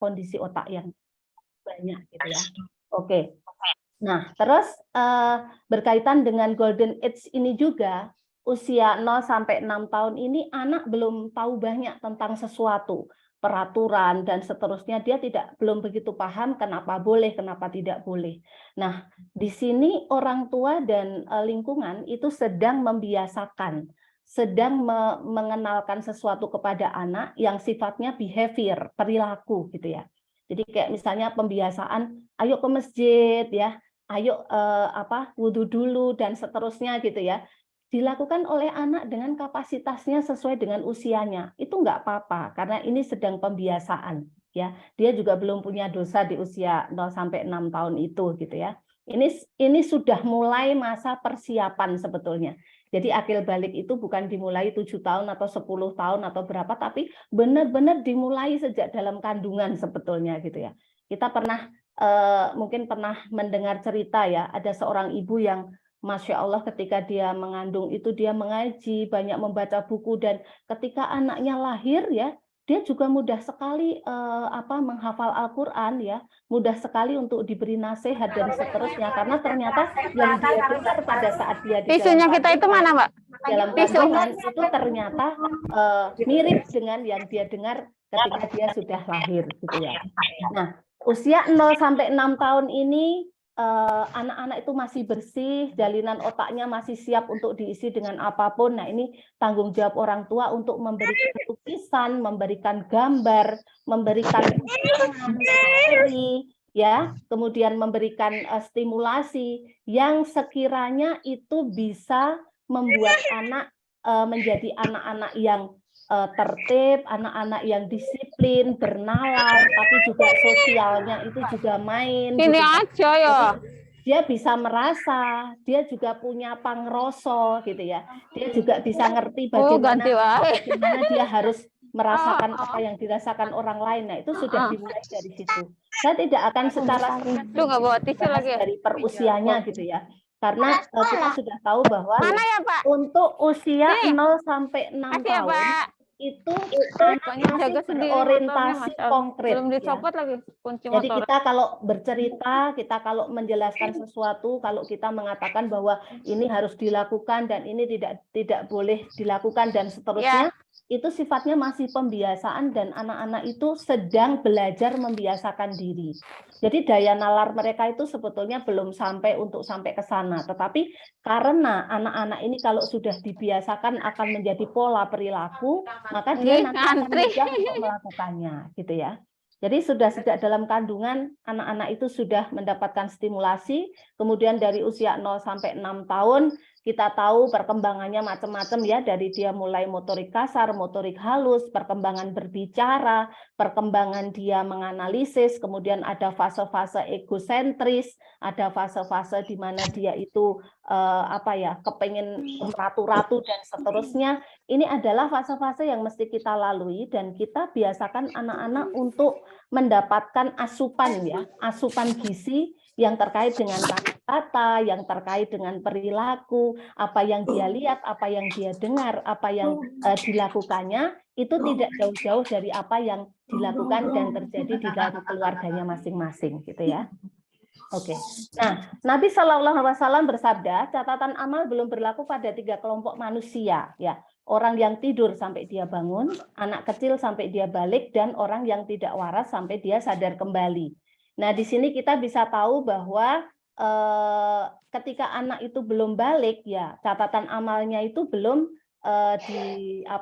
kondisi otak yang banyak gitu ya. Oke. Nah, terus berkaitan dengan golden age ini juga, usia 0 sampai 6 tahun ini anak belum tahu banyak tentang sesuatu, peraturan dan seterusnya, dia belum begitu paham kenapa boleh, kenapa tidak boleh. Nah, di sini orang tua dan lingkungan itu sedang membiasakan, sedang mengenalkan sesuatu kepada anak yang sifatnya behavior, perilaku gitu ya. Jadi kayak misalnya pembiasaan, ayo ke masjid ya, ayo wudhu dulu dan seterusnya gitu ya, dilakukan oleh anak dengan kapasitasnya sesuai dengan usianya, itu nggak apa-apa karena ini sedang pembiasaan ya, dia juga belum punya dosa di usia 0 sampai 6 tahun itu gitu ya. Ini sudah mulai masa persiapan sebetulnya. Jadi akil balik itu bukan dimulai 7 tahun atau 10 tahun atau berapa, tapi benar-benar dimulai sejak dalam kandungan sebetulnya gitu ya. Kita mungkin pernah mendengar cerita ya, ada seorang ibu yang Masya Allah ketika dia mengandung itu dia mengaji, banyak membaca buku, dan ketika anaknya lahir ya, dia juga mudah sekali menghafal Al-Quran ya, mudah sekali untuk diberi nasihat dan seterusnya, karena ternyata yang dia dengar pada saat dia di Tisunya kita itu mana, Mbak? dalam kandungan itu ternyata mirip dengan yang dia dengar ketika dia sudah lahir gitu ya. Nah, usia 0 sampai 6 tahun ini anak-anak itu masih bersih, jalinan otaknya masih siap untuk diisi dengan apapun. Nah, ini tanggung jawab orang tua untuk memberikan lukisan, memberikan gambar, memberikan materi, ya, kemudian memberikan stimulasi yang sekiranya itu bisa membuat anak menjadi anak-anak yang tertib, anak-anak yang disiplin, bernalar, tapi juga sosialnya itu juga main. Ini gitu. aja ya. Dia bisa merasa, dia juga punya pangroso gitu ya. Dia juga bisa ngerti bagaimana dia harus merasakan apa yang dirasakan orang lain. Nah, itu sudah dimulai dari situ. Saya tidak akan secara dari perusianya gitu ya. Karena kita sudah tahu bahwa untuk usia 0 sampai 6 tahun itu masih berorientasi konkret. Belum dicopot lagi kunci motor. Jadi kita kalau bercerita, kita kalau menjelaskan sesuatu, kalau kita mengatakan bahwa ini harus dilakukan dan ini tidak boleh dilakukan dan seterusnya, itu sifatnya masih pembiasaan dan anak-anak itu sedang belajar membiasakan diri. Jadi daya nalar mereka itu sebetulnya belum sampai ke sana, tetapi karena anak-anak ini kalau sudah dibiasakan akan menjadi pola perilaku, maka dia nanti akan mudah untuk melakukannya, gitu ya. Jadi sudah sejak dalam kandungan anak-anak itu sudah mendapatkan stimulasi, kemudian dari usia 0 sampai 6 tahun kita tahu perkembangannya macam-macam ya, dari dia mulai motorik kasar, motorik halus, perkembangan berbicara, perkembangan dia menganalisis, kemudian ada fase-fase egosentris, ada fase-fase di mana dia itu kepengen ratu-ratu dan seterusnya. Ini adalah fase-fase yang mesti kita lalui dan kita biasakan anak-anak untuk mendapatkan asupan ya, asupan gizi yang terkait dengan kata-kata, yang terkait dengan perilaku, apa yang dia lihat, apa yang dia dengar, apa yang dilakukannya, itu tidak jauh-jauh dari apa yang dilakukan dan terjadi di dalam keluarganya masing-masing, gitu ya. Oke. Nah, Nabi Shallallahu Alaihi Wasallam bersabda, catatan amal belum berlaku pada 3 kelompok manusia, ya. Orang yang tidur sampai dia bangun, anak kecil sampai dia balik, dan orang yang tidak waras sampai dia sadar kembali. Nah, di sini kita bisa tahu bahwa ketika anak itu belum balik, ya catatan amalnya itu belum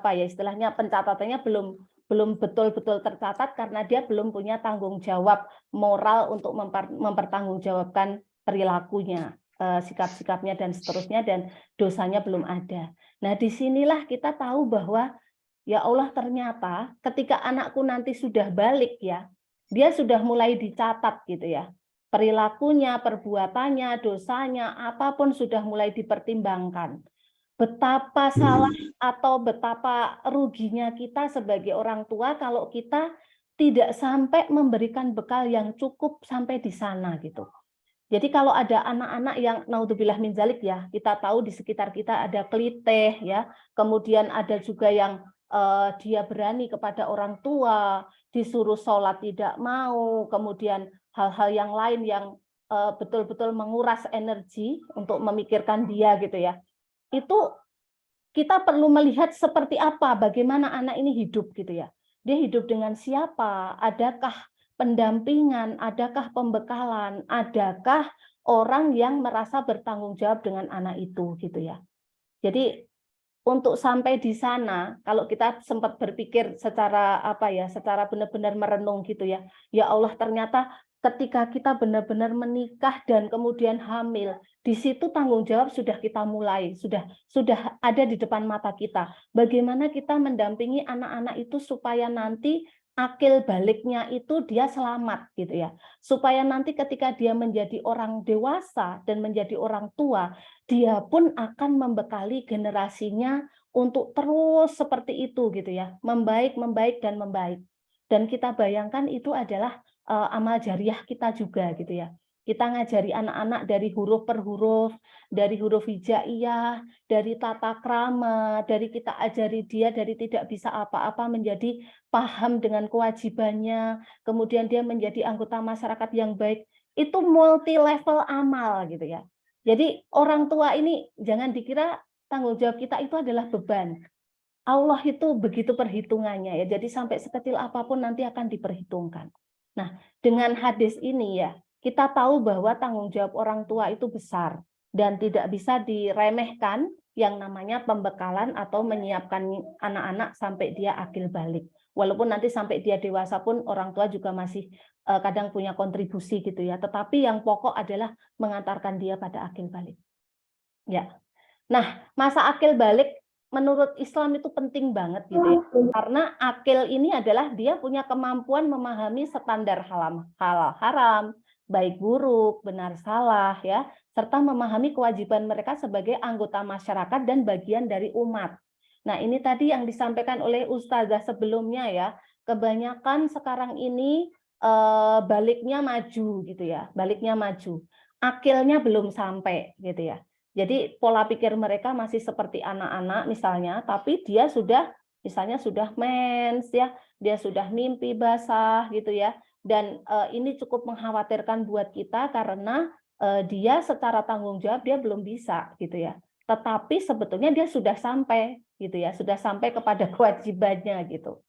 istilahnya pencatatannya belum betul-betul tercatat karena dia belum punya tanggung jawab moral untuk mempertanggungjawabkan perilakunya, sikap-sikapnya dan seterusnya, dan dosanya belum ada. Nah, disinilah kita tahu bahwa ya Allah, ternyata ketika anakku nanti sudah balik ya, dia sudah mulai dicatat gitu ya. Perilakunya, perbuatannya, dosanya, apapun sudah mulai dipertimbangkan. Betapa salah atau betapa ruginya kita sebagai orang tua kalau kita tidak sampai memberikan bekal yang cukup sampai di sana gitu. Jadi kalau ada anak-anak yang naudzubillah min dzalik ya, kita tahu di sekitar kita ada kelitih ya, kemudian ada juga yang dia berani kepada orang tua, disuruh sholat tidak mau, kemudian hal-hal yang lain yang betul-betul menguras energi untuk memikirkan dia gitu ya. Itu kita perlu melihat seperti apa, bagaimana anak ini hidup gitu ya. Dia hidup dengan siapa? Adakah pendampingan? Adakah pembekalan? Adakah orang yang merasa bertanggung jawab dengan anak itu gitu ya. Jadi untuk sampai di sana, kalau kita sempat berpikir secara apa ya, secara benar-benar merenung gitu ya. Ya Allah, ternyata ketika kita benar-benar menikah dan kemudian hamil, di situ tanggung jawab sudah kita mulai, sudah ada di depan mata kita. Bagaimana kita mendampingi anak-anak itu supaya nanti akil baliknya itu dia selamat gitu ya. Supaya nanti ketika dia menjadi orang dewasa dan menjadi orang tua, dia pun akan membekali generasinya untuk terus seperti itu gitu ya, membaik, membaik dan membaik. Dan kita bayangkan itu adalah amal jariah kita juga gitu ya. Kita ngajari anak-anak dari huruf per huruf, dari huruf hijaiyah, dari tata krama, dari kita ajari dia dari tidak bisa apa-apa menjadi paham dengan kewajibannya, kemudian dia menjadi anggota masyarakat yang baik. Itu multi level amal gitu ya. Jadi orang tua ini jangan dikira tanggung jawab kita itu adalah beban. Allah itu begitu perhitungannya ya. Jadi sampai sekecil apapun nanti akan diperhitungkan. Nah, dengan hadis ini ya, kita tahu bahwa tanggung jawab orang tua itu besar dan tidak bisa diremehkan yang namanya pembekalan atau menyiapkan anak-anak sampai dia akil balik. Walaupun nanti sampai dia dewasa pun orang tua juga masih kadang punya kontribusi gitu ya. Tetapi yang pokok adalah mengantarkan dia pada akil balik. Ya. Nah, masa akil balik menurut Islam itu penting banget gitu ya. Karena akil ini adalah dia punya kemampuan memahami standar halal haram, baik buruk, benar salah ya, serta memahami kewajiban mereka sebagai anggota masyarakat dan bagian dari umat. Nah, ini tadi yang disampaikan oleh Ustazah sebelumnya ya. Kebanyakan sekarang ini baliknya maju gitu ya, baliknya maju. Akilnya belum sampai gitu ya. Jadi pola pikir mereka masih seperti anak-anak misalnya, tapi dia sudah misalnya sudah mens ya, dia sudah mimpi basah gitu ya. Dan ini cukup mengkhawatirkan buat kita karena dia secara tanggung jawab dia belum bisa gitu ya. Tetapi sebetulnya dia sudah sampai gitu ya, sudah sampai kepada kewajibannya gitu.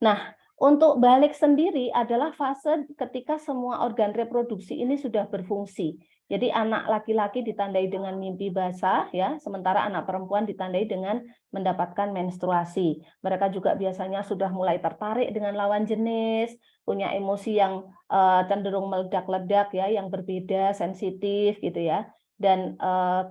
Nah, untuk balik sendiri adalah fase ketika semua organ reproduksi ini sudah berfungsi. Jadi anak laki-laki ditandai dengan mimpi basah ya, sementara anak perempuan ditandai dengan mendapatkan menstruasi. Mereka juga biasanya sudah mulai tertarik dengan lawan jenis, punya emosi yang cenderung meledak-ledak ya, yang berbeda, sensitif gitu ya. Dan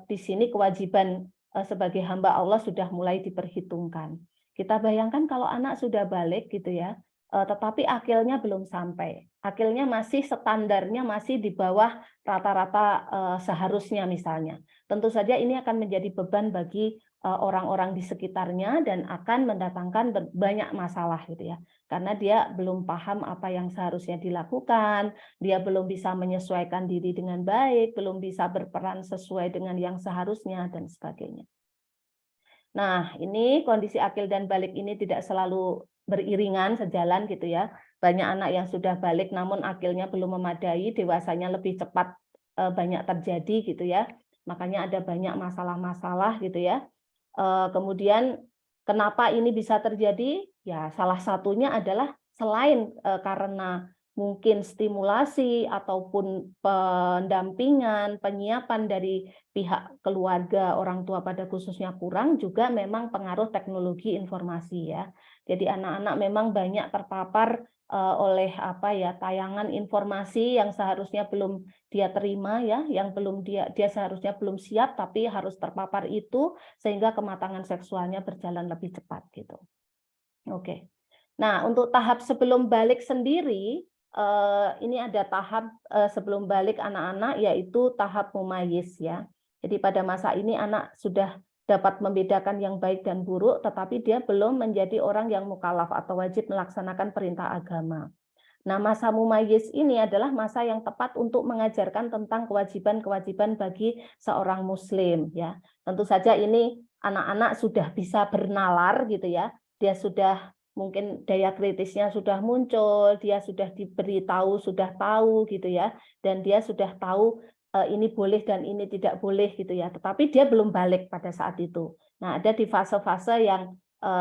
di sini kewajiban sebagai hamba Allah sudah mulai diperhitungkan. Kita bayangkan kalau anak sudah balik gitu ya, tetapi akilnya belum sampai. Akilnya masih standarnya masih di bawah rata-rata seharusnya misalnya. Tentu saja ini akan menjadi beban bagi orang-orang di sekitarnya dan akan mendatangkan banyak masalah gitu ya. Karena dia belum paham apa yang seharusnya dilakukan, dia belum bisa menyesuaikan diri dengan baik, belum bisa berperan sesuai dengan yang seharusnya dan sebagainya. Nah, ini kondisi akil dan balik ini tidak selalu beriringan, sejalan gitu ya. Banyak anak yang sudah balik namun akilnya belum memadai, dewasanya lebih cepat banyak terjadi gitu ya. Makanya ada banyak masalah-masalah gitu ya. Kemudian kenapa ini bisa terjadi? Ya, salah satunya adalah selain karena mungkin stimulasi ataupun pendampingan, penyiapan dari pihak keluarga, orang tua pada khususnya kurang, juga memang pengaruh teknologi informasi ya. Jadi anak-anak memang banyak terpapar oleh apa ya, tayangan informasi yang seharusnya belum dia terima ya, yang belum dia seharusnya belum siap tapi harus terpapar itu sehingga kematangan seksualnya berjalan lebih cepat gitu. Oke. Nah, untuk tahap sebelum balik sendiri ini ada tahap sebelum balik anak-anak yaitu tahap mumayyiz ya. Jadi pada masa ini anak sudah dapat membedakan yang baik dan buruk, tetapi dia belum menjadi orang yang mukallaf atau wajib melaksanakan perintah agama. Nah, masa mumayyiz ini adalah masa yang tepat untuk mengajarkan tentang kewajiban-kewajiban bagi seorang muslim ya. Tentu saja ini anak-anak sudah bisa bernalar gitu ya. Dia sudah mungkin daya kritisnya sudah muncul, dia sudah diberitahu, sudah tahu gitu ya, dan dia sudah tahu ini boleh dan ini tidak boleh gitu ya, tetapi dia belum balik pada saat itu. Nah, ada di fase-fase yang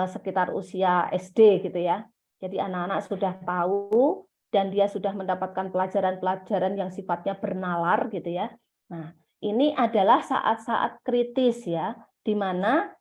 sekitar usia SD gitu ya. Jadi anak-anak sudah tahu dan dia sudah mendapatkan pelajaran-pelajaran yang sifatnya bernalar gitu ya. Nah, ini adalah saat-saat kritis ya, di mana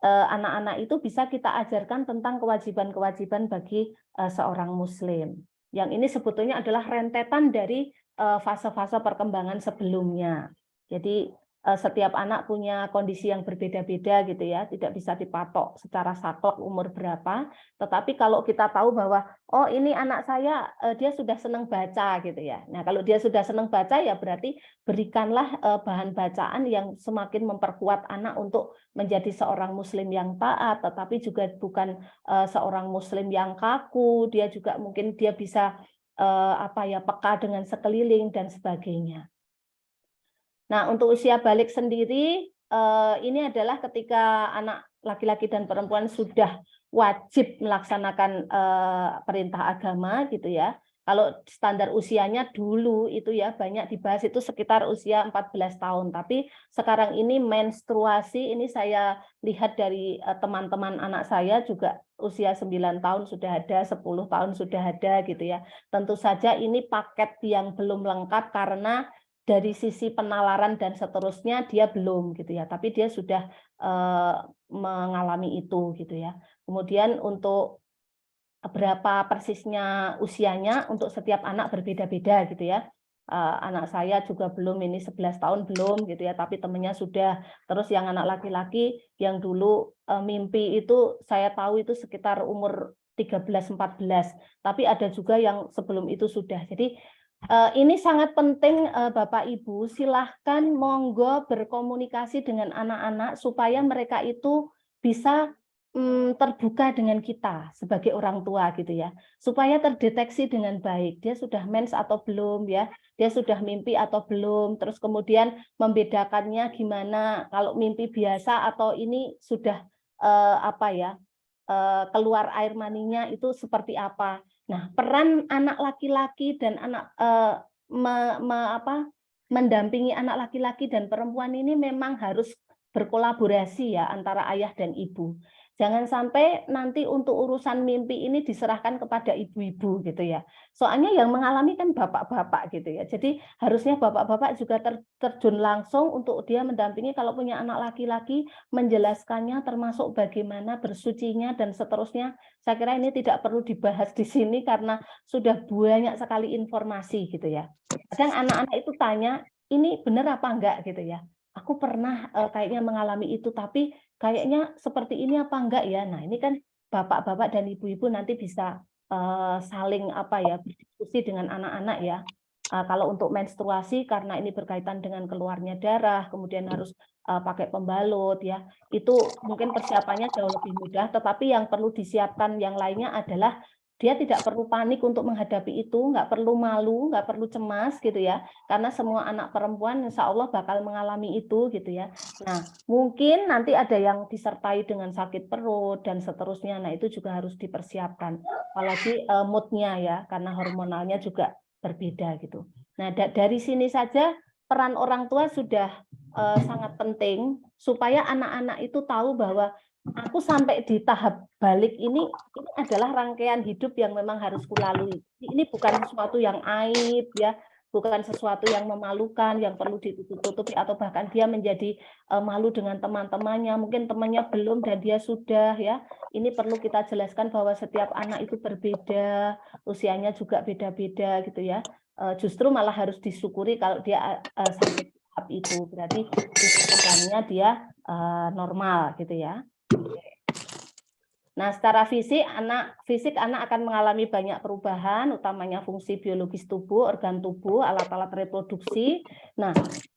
anak-anak itu bisa kita ajarkan tentang kewajiban-kewajiban bagi seorang Muslim. Yang ini sebetulnya adalah rentetan dari fase-fase perkembangan sebelumnya. Jadi setiap anak punya kondisi yang berbeda-beda gitu ya, tidak bisa dipatok secara saklek umur berapa. Tetapi kalau kita tahu bahwa oh ini anak saya dia sudah senang baca gitu ya. Nah kalau dia sudah senang baca ya berarti berikanlah bahan bacaan yang semakin memperkuat anak untuk menjadi seorang Muslim yang taat, tetapi juga bukan seorang Muslim yang kaku. Dia juga mungkin dia bisa peka dengan sekeliling dan sebagainya. Nah, untuk usia balik sendiri, ini adalah ketika anak laki-laki dan perempuan sudah wajib melaksanakan perintah agama, gitu ya. Kalau standar usianya dulu itu ya banyak dibahas itu sekitar usia 14 tahun. Tapi sekarang ini menstruasi, ini saya lihat dari teman-teman anak saya juga usia 9 tahun sudah ada, 10 tahun sudah ada gitu ya. Tentu saja ini paket yang belum lengkap karena dari sisi penalaran dan seterusnya dia belum gitu ya, tapi dia sudah mengalami itu gitu ya. Kemudian untuk berapa persisnya usianya untuk setiap anak berbeda-beda gitu ya. Anak saya juga belum, ini 11 tahun belum gitu ya, tapi temennya sudah. Terus yang anak laki-laki yang dulu mimpi itu saya tahu itu sekitar umur 13-14, tapi ada juga yang sebelum itu sudah. Jadi ini sangat penting Bapak Ibu, silahkan monggo berkomunikasi dengan anak-anak supaya mereka itu bisa terbuka dengan kita sebagai orang tua gitu ya, supaya terdeteksi dengan baik dia sudah mens atau belum ya, dia sudah mimpi atau belum, terus kemudian membedakannya gimana kalau mimpi biasa atau ini sudah keluar air maninya itu seperti apa. Nah, peran anak laki-laki dan anak mendampingi anak laki-laki dan perempuan ini memang harus berkolaborasi ya antara ayah dan ibu. Jangan sampai nanti untuk urusan mimpi ini diserahkan kepada ibu-ibu gitu ya. Soalnya yang mengalami kan bapak-bapak gitu ya. Jadi harusnya bapak-bapak juga terjun langsung untuk dia mendampingi kalau punya anak laki-laki, menjelaskannya termasuk bagaimana bersucinya dan seterusnya. Saya kira ini tidak perlu dibahas di sini karena sudah banyak sekali informasi gitu ya. Kadang anak-anak itu tanya, ini benar apa enggak gitu ya. Aku pernah kayaknya mengalami itu, tapi kayaknya seperti ini apa enggak ya. Nah ini kan bapak-bapak dan ibu-ibu nanti bisa saling berdiskusi dengan anak-anak ya. Kalau untuk menstruasi karena ini berkaitan dengan keluarnya darah, kemudian harus pakai pembalut ya, itu mungkin persiapannya jauh lebih mudah. Tetapi yang perlu disiapkan yang lainnya adalah dia tidak perlu panik untuk menghadapi itu, nggak perlu malu, nggak perlu cemas gitu ya, karena semua anak perempuan insya Allah bakal mengalami itu gitu ya. Nah mungkin nanti ada yang disertai dengan sakit perut dan seterusnya, nah itu juga harus dipersiapkan, apalagi moodnya ya, karena hormonalnya juga berbeda gitu. Nah dari sini saja peran orang tua sudah sangat penting supaya anak-anak itu tahu bahwa aku sampai di tahap balik ini adalah rangkaian hidup yang memang harus kulalui. Ini bukan sesuatu yang aib ya, bukan sesuatu yang memalukan, yang perlu ditutupi atau bahkan dia menjadi malu dengan teman-temannya. Mungkin temannya belum dan dia sudah ya. Ini perlu kita jelaskan bahwa setiap anak itu berbeda, usianya juga beda-beda gitu ya. Justru malah harus disyukuri kalau dia sampai tahap itu. Berarti perkembangannya dia normal gitu ya. Nah, secara fisik anak akan mengalami banyak perubahan, utamanya fungsi biologis tubuh, organ tubuh, alat-alat reproduksi. Nah,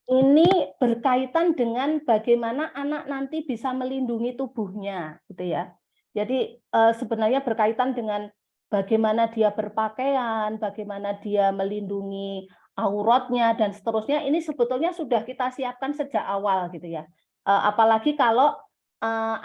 ini berkaitan dengan bagaimana anak nanti bisa melindungi tubuhnya, gitu ya. Jadi sebenarnya berkaitan dengan bagaimana dia berpakaian, bagaimana dia melindungi auratnya dan seterusnya. Ini sebetulnya sudah kita siapkan sejak awal, gitu ya. Apalagi kalau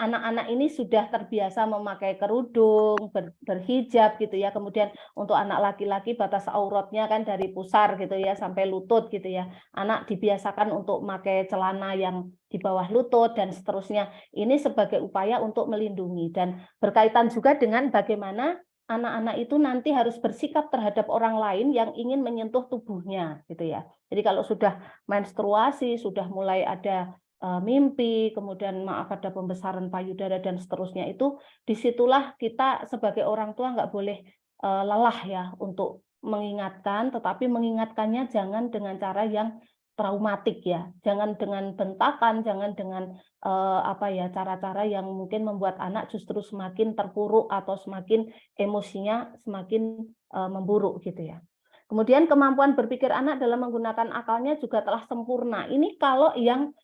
anak-anak ini sudah terbiasa memakai kerudung, berhijab gitu ya. Kemudian untuk anak laki-laki batas auratnya kan dari pusar gitu ya sampai lutut gitu ya. Anak dibiasakan untuk memakai celana yang di bawah lutut dan seterusnya. Ini sebagai upaya untuk melindungi dan berkaitan juga dengan bagaimana anak-anak itu nanti harus bersikap terhadap orang lain yang ingin menyentuh tubuhnya gitu ya. Jadi kalau sudah menstruasi, sudah mulai ada mimpi, kemudian maaf ada pembesaran payudara dan seterusnya, itu disitulah kita sebagai orang tua nggak boleh lelah ya untuk mengingatkan, tetapi mengingatkannya jangan dengan cara yang traumatik ya, jangan dengan bentakan, jangan dengan apa ya cara-cara yang mungkin membuat anak justru semakin terpuruk atau semakin emosinya semakin memburuk gitu ya. Kemudian kemampuan berpikir anak dalam menggunakan akalnya juga telah sempurna. Ini kalau yang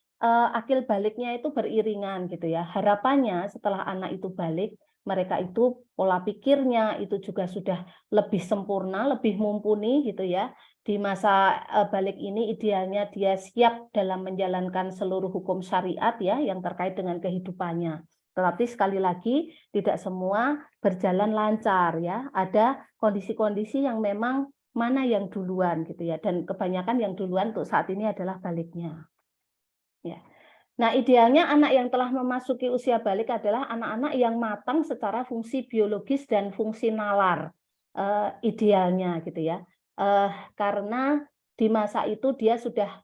akil baliknya itu beriringan gitu ya. Harapannya setelah anak itu balik, mereka itu pola pikirnya itu juga sudah lebih sempurna, lebih mumpuni gitu ya. Di masa balik ini idealnya dia siap dalam menjalankan seluruh hukum syariat ya yang terkait dengan kehidupannya. Tetapi sekali lagi tidak semua berjalan lancar ya. Ada kondisi-kondisi yang memang mana yang duluan gitu ya. Dan kebanyakan yang duluan untuk saat ini adalah baliknya. Ya. Nah, idealnya anak yang telah memasuki usia balik adalah anak-anak yang matang secara fungsi biologis dan fungsi nalar. Idealnya gitu ya. Karena di masa itu dia sudah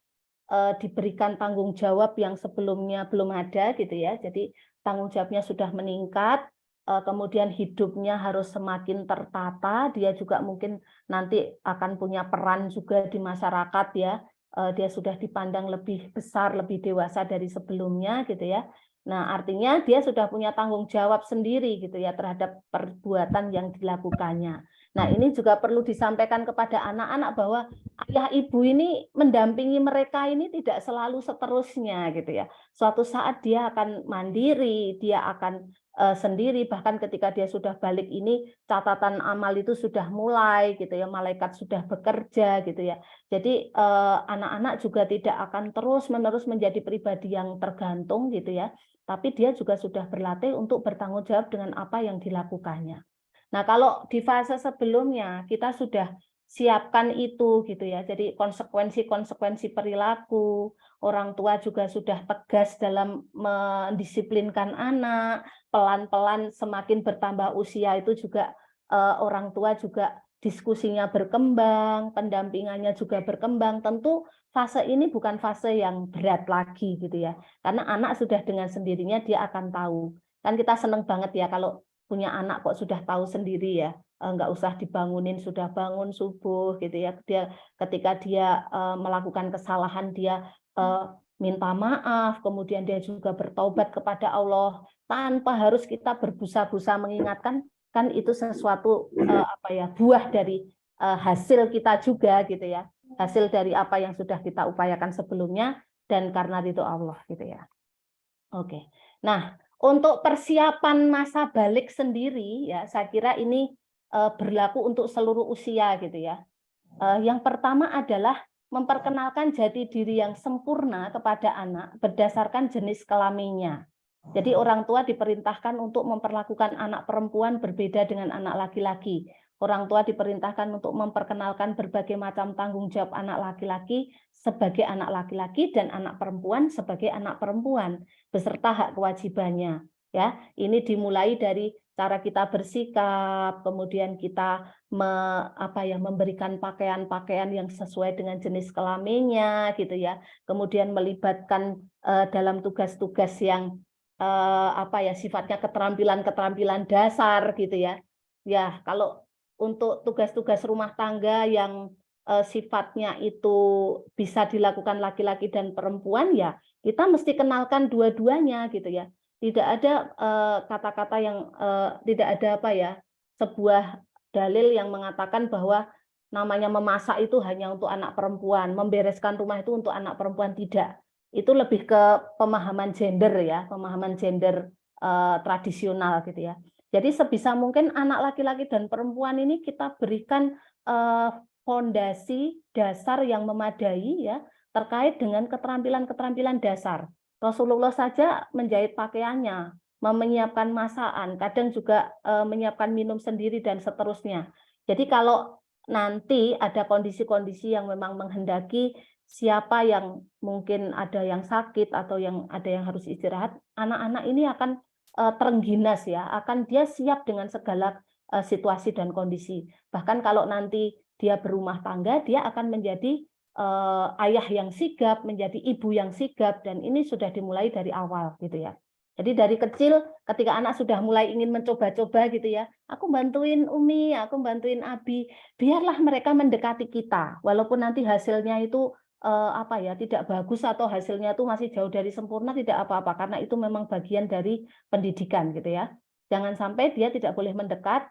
diberikan tanggung jawab yang sebelumnya belum ada gitu ya. Jadi tanggung jawabnya sudah meningkat, kemudian hidupnya harus semakin tertata, dia juga mungkin nanti akan punya peran juga di masyarakat ya. Dia sudah dipandang lebih besar, lebih dewasa dari sebelumnya gitu ya. Nah, artinya dia sudah punya tanggung jawab sendiri gitu ya terhadap perbuatan yang dilakukannya. Nah, ini juga perlu disampaikan kepada anak-anak bahwa ayah ibu ini mendampingi mereka ini tidak selalu seterusnya gitu ya. Suatu saat dia akan mandiri, dia akan sendiri, bahkan ketika dia sudah balik ini catatan amal itu sudah mulai gitu ya, malaikat sudah bekerja gitu ya. Jadi anak-anak juga tidak akan terus-menerus menjadi pribadi yang tergantung gitu ya, tapi dia juga sudah berlatih untuk bertanggung jawab dengan apa yang dilakukannya. Nah, kalau di fase sebelumnya kita sudah siapkan itu gitu ya. Jadi konsekuensi-konsekuensi perilaku, orang tua juga sudah tegas dalam mendisiplinkan anak, pelan-pelan semakin bertambah usia itu juga orang tua juga diskusinya berkembang, pendampingannya juga berkembang. Tentu fase ini bukan fase yang berat lagi gitu ya. Karena anak sudah dengan sendirinya dia akan tahu. Kan kita seneng banget ya kalau punya anak kok sudah tahu sendiri ya. Nggak usah dibangunin, sudah bangun subuh gitu ya. Dia ketika dia melakukan kesalahan dia minta maaf, kemudian dia juga bertaubat kepada Allah tanpa harus kita berbusa-busa mengingatkan, kan itu sesuatu apa ya buah dari hasil kita juga gitu ya, hasil dari apa yang sudah kita upayakan sebelumnya dan karena itu Allah gitu ya. Oke, nah untuk persiapan masa balik sendiri ya saya kira ini berlaku untuk seluruh usia gitu ya. Yang pertama adalah memperkenalkan jati diri yang sempurna kepada anak berdasarkan jenis kelaminnya. Jadi orang tua diperintahkan untuk memperlakukan anak perempuan berbeda dengan anak laki-laki. Orang tua diperintahkan untuk memperkenalkan berbagai macam tanggung jawab anak laki-laki sebagai anak laki-laki dan anak perempuan sebagai anak perempuan beserta hak kewajibannya. Ya, ini dimulai dari cara kita bersikap, kemudian kita memberikan pakaian-pakaian yang sesuai dengan jenis kelaminnya, gitu ya. Kemudian melibatkan dalam tugas-tugas yang sifatnya keterampilan-keterampilan dasar, gitu ya. Ya, kalau untuk tugas-tugas rumah tangga yang sifatnya itu bisa dilakukan laki-laki dan perempuan, ya kita mesti kenalkan dua-duanya, gitu ya. Tidak ada kata-kata yang tidak ada sebuah dalil yang mengatakan bahwa namanya memasak itu hanya untuk anak perempuan, membereskan rumah itu untuk anak perempuan, tidak. Itu lebih ke pemahaman gender ya, pemahaman gender tradisional gitu ya. Jadi sebisa mungkin anak laki-laki dan perempuan ini kita berikan fondasi dasar yang memadai ya terkait dengan keterampilan-keterampilan dasar. Rasulullah saja menjahit pakaiannya, menyiapkan masakan, kadang juga menyiapkan minum sendiri dan seterusnya. Jadi kalau nanti ada kondisi-kondisi yang memang menghendaki siapa yang mungkin ada yang sakit atau yang ada yang harus istirahat, anak-anak ini akan terengginas ya, akan dia siap dengan segala situasi dan kondisi. Bahkan kalau nanti dia berumah tangga, dia akan menjadi ayah yang sigap, menjadi ibu yang sigap, dan ini sudah dimulai dari awal gitu ya. Jadi dari kecil ketika anak sudah mulai ingin mencoba-coba gitu ya, aku bantuin Umi, aku bantuin Abi, biarlah mereka mendekati kita, walaupun nanti hasilnya itu apa ya tidak bagus atau hasilnya itu masih jauh dari sempurna, tidak apa-apa karena itu memang bagian dari pendidikan gitu ya. Jangan sampai dia tidak boleh mendekat,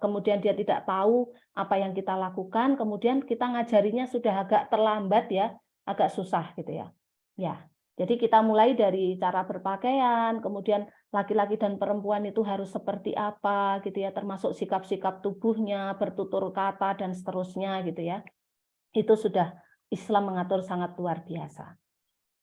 kemudian dia tidak tahu apa yang kita lakukan, kemudian kita ngajarinya sudah agak terlambat ya, agak susah gitu ya. Ya, jadi kita mulai dari cara berpakaian, kemudian laki-laki dan perempuan itu harus seperti apa gitu ya, termasuk sikap-sikap tubuhnya, bertutur kata dan seterusnya gitu ya. Itu sudah Islam mengatur sangat luar biasa.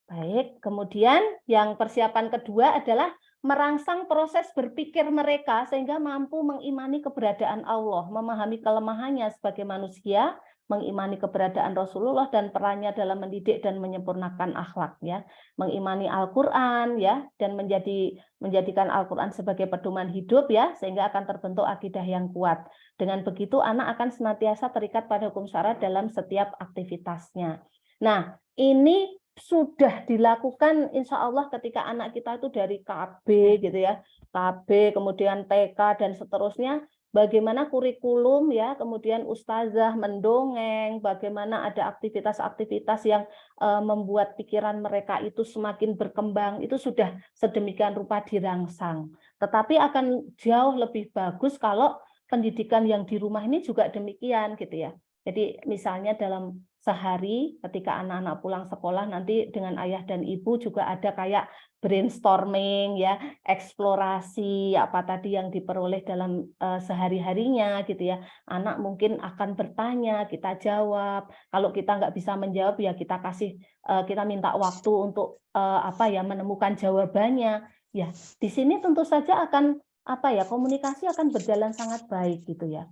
Baik, kemudian yang persiapan kedua adalah merangsang proses berpikir mereka sehingga mampu mengimani keberadaan Allah, memahami kelemahannya sebagai manusia, mengimani keberadaan Rasulullah dan perannya dalam mendidik dan menyempurnakan akhlak ya, mengimani Al-Qur'an ya dan menjadikan Al-Qur'an sebagai pedoman hidup ya sehingga akan terbentuk akidah yang kuat. Dengan begitu anak akan senantiasa terikat pada hukum syara dalam setiap aktivitasnya. Nah, ini sudah dilakukan insya Allah ketika anak kita itu dari KB gitu ya, KB kemudian TK dan seterusnya, bagaimana kurikulum ya, kemudian ustazah mendongeng, bagaimana ada aktivitas-aktivitas yang membuat pikiran mereka itu semakin berkembang, itu sudah sedemikian rupa dirangsang. Tetapi akan jauh lebih bagus kalau pendidikan yang di rumah ini juga demikian gitu ya. Jadi misalnya dalam sehari ketika anak-anak pulang sekolah nanti dengan ayah dan ibu juga ada kayak brainstorming ya, eksplorasi apa tadi yang diperoleh dalam sehari-harinya gitu ya. Anak mungkin akan bertanya, kita jawab. Kalau kita nggak bisa menjawab ya kita kasih kita minta waktu untuk apa ya menemukan jawabannya. Ya, di sini tentu saja akan apa ya komunikasi akan berjalan sangat baik gitu ya.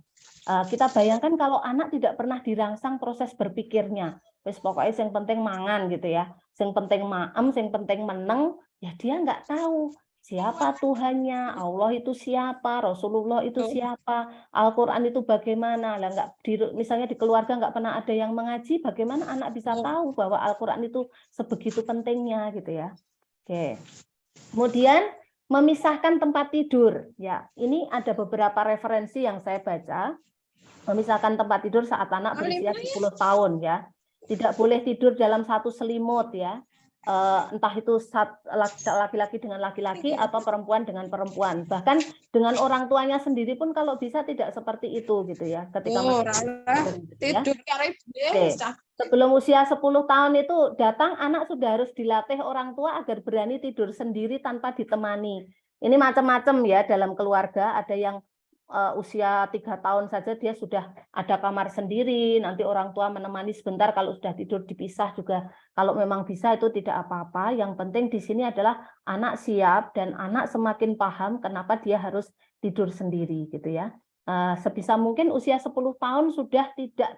Kita bayangkan kalau anak tidak pernah dirangsang proses berpikirnya, wis pokoknya yang penting mangan gitu ya, yang penting maem, yang penting meneng, ya dia nggak tahu siapa Tuhannya, Allah itu siapa, Rasulullah itu siapa, Al-Quran itu bagaimana, lah nggak misalnya di keluarga nggak pernah ada yang mengaji, bagaimana anak bisa tahu bahwa Al-Quran itu sebegitu pentingnya gitu ya. Oke, kemudian memisahkan tempat tidur, ya ini ada beberapa referensi yang saya baca. Memisahkan tempat tidur saat anak berusia 10 tahun ya. Tidak boleh tidur dalam satu selimut ya. Entah itu laki-laki dengan laki-laki atau perempuan dengan perempuan. Bahkan dengan orang tuanya sendiri pun kalau bisa tidak seperti itu gitu ya. Ketika tidur ya. Sebelum usia 10 tahun itu datang anak sudah harus dilatih orang tua agar berani tidur sendiri tanpa ditemani. Ini macam-macam ya dalam keluarga, ada yang usia 3 tahun saja dia sudah ada kamar sendiri, nanti orang tua menemani sebentar, kalau sudah tidur dipisah juga, kalau memang bisa itu tidak apa-apa, yang penting di sini adalah anak siap dan anak semakin paham kenapa dia harus tidur sendiri gitu ya. Sebisa mungkin usia 10 tahun sudah tidak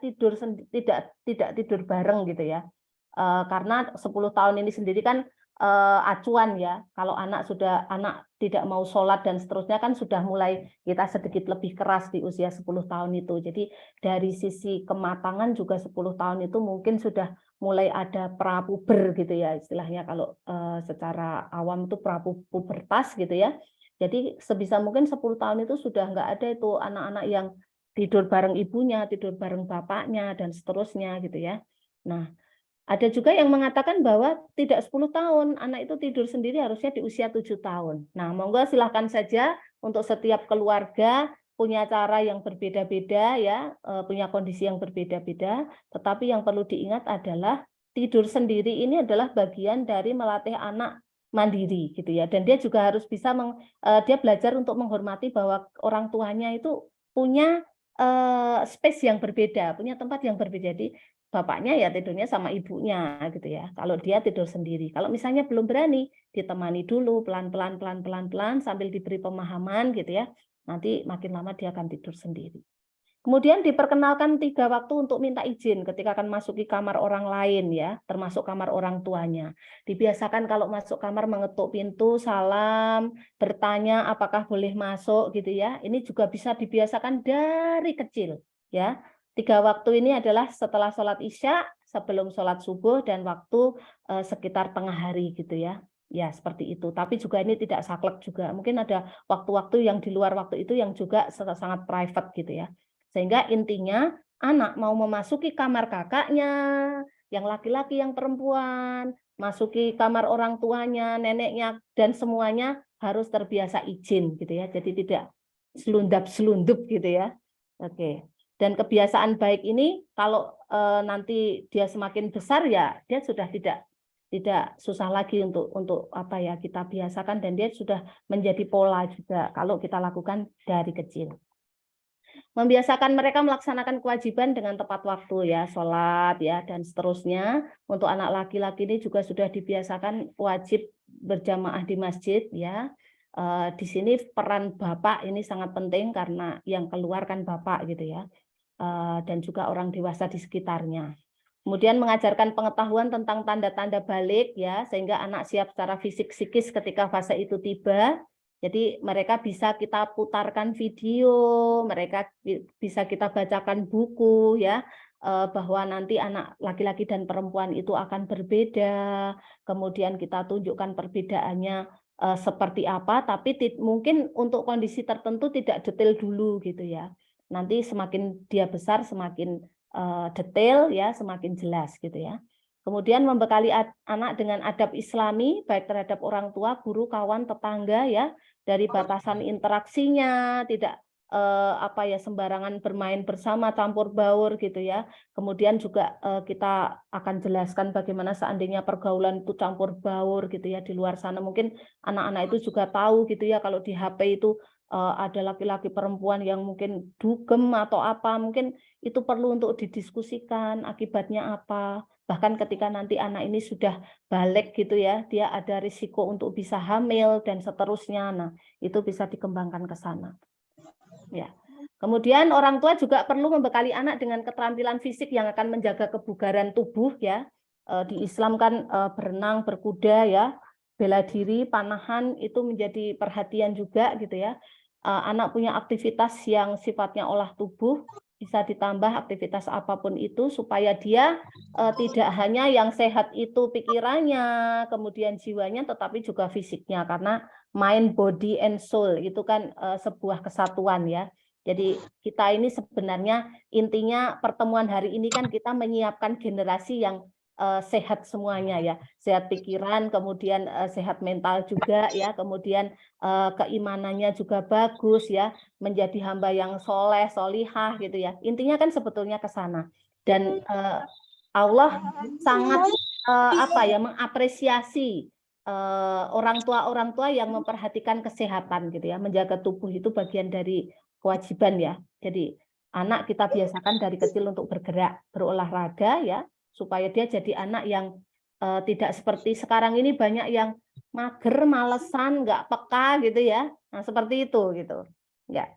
tidur bareng gitu ya. Karena 10 tahun ini sendiri kan acuan ya, kalau anak tidak mau sholat dan seterusnya kan sudah mulai kita sedikit lebih keras di usia 10 tahun itu. Jadi dari sisi kematangan juga 10 tahun itu mungkin sudah mulai ada prapuber gitu ya istilahnya, kalau secara awam itu prapubertas gitu ya. Jadi sebisa mungkin 10 tahun itu sudah nggak ada itu anak-anak yang tidur bareng ibunya, tidur bareng bapaknya dan seterusnya gitu ya. Nah, ada juga yang mengatakan bahwa tidak 10 tahun, anak itu tidur sendiri harusnya di usia 7 tahun. Nah, monggo silahkan saja untuk setiap keluarga punya cara yang berbeda-beda ya, punya kondisi yang berbeda-beda, tetapi yang perlu diingat adalah tidur sendiri ini adalah bagian dari melatih anak mandiri gitu ya. Dan dia juga harus bisa dia belajar untuk menghormati bahwa orang tuanya itu punya space yang berbeda, punya tempat yang berbeda. Jadi bapaknya ya tidurnya sama ibunya gitu ya. Kalau dia tidur sendiri. Kalau misalnya belum berani, ditemani dulu pelan-pelan sambil diberi pemahaman gitu ya. Nanti makin lama dia akan tidur sendiri. Kemudian diperkenalkan 3 waktu untuk minta izin ketika akan masuki kamar orang lain ya, termasuk kamar orang tuanya. Dibiasakan kalau masuk kamar mengetuk pintu, salam, bertanya apakah boleh masuk gitu ya. Ini juga bisa dibiasakan dari kecil ya. 3 waktu ini adalah setelah sholat Isya, sebelum sholat subuh, dan waktu sekitar tengah hari gitu ya. Ya seperti itu. Tapi juga ini tidak saklek juga. Mungkin ada waktu-waktu yang di luar waktu itu yang juga sangat private gitu ya. Sehingga intinya anak mau memasuki kamar kakaknya, yang laki-laki, yang perempuan, masuki kamar orang tuanya, neneknya, dan semuanya harus terbiasa izin gitu ya. Jadi tidak selundap-selundup gitu ya. Oke. Dan kebiasaan baik ini kalau nanti dia semakin besar ya dia sudah tidak susah lagi untuk apa ya kita biasakan, dan dia sudah menjadi pola juga kalau kita lakukan dari kecil. Membiasakan mereka melaksanakan kewajiban dengan tepat waktu ya, sholat ya, dan seterusnya. Untuk anak laki-laki ini juga sudah dibiasakan wajib berjamaah di masjid ya. Di sini peran bapak ini sangat penting karena yang keluar kan bapak gitu ya, dan juga orang dewasa di sekitarnya. Kemudian mengajarkan pengetahuan tentang tanda-tanda balik ya, sehingga anak siap secara fisik psikis ketika fase itu tiba. Jadi mereka bisa kita putarkan video, mereka bisa kita bacakan buku ya, bahwa nanti anak laki-laki dan perempuan itu akan berbeda. Kemudian kita tunjukkan perbedaannya seperti apa, tapi mungkin untuk kondisi tertentu tidak detail dulu gitu ya. Nanti semakin dia besar semakin detail ya, semakin jelas gitu ya. Kemudian membekali anak dengan adab Islami baik terhadap orang tua, guru, kawan, tetangga ya, dari batasan interaksinya, tidak apa ya sembarangan bermain bersama, campur baur gitu ya. Kemudian juga kita akan jelaskan bagaimana seandainya pergaulan itu campur baur gitu ya di luar sana. Mungkin anak-anak itu juga tahu gitu ya kalau di HP itu ada laki-laki perempuan yang mungkin dugem atau apa, mungkin itu perlu untuk didiskusikan akibatnya apa. Bahkan ketika nanti anak ini sudah balik gitu ya, dia ada risiko untuk bisa hamil dan seterusnya. Nah, itu bisa dikembangkan ke sana. Ya. Kemudian orang tua juga perlu membekali anak dengan keterampilan fisik yang akan menjaga kebugaran tubuh ya. Di Islam kan berenang, berkuda ya, bela diri, panahan itu menjadi perhatian juga gitu ya. Anak punya aktivitas yang sifatnya olah tubuh, bisa ditambah aktivitas apapun itu supaya dia tidak hanya yang sehat itu pikirannya, kemudian jiwanya, tetapi juga fisiknya, karena mind, body, and soul itu kan sebuah kesatuan ya. Jadi kita ini sebenarnya intinya pertemuan hari ini kan kita menyiapkan generasi yang sehat semuanya ya, sehat pikiran, kemudian sehat mental juga ya, kemudian keimanannya juga bagus ya, menjadi hamba yang soleh, solihah gitu ya. Intinya kan sebetulnya ke sana. Dan Allah sangat apa ya mengapresiasi orang tua yang memperhatikan kesehatan gitu ya, menjaga tubuh itu bagian dari kewajiban ya. Jadi anak kita biasakan dari kecil untuk bergerak, berolahraga ya, supaya dia jadi anak yang tidak seperti sekarang ini banyak yang mager, malesan, nggak peka gitu ya. Nah, seperti itu gitu. Ya.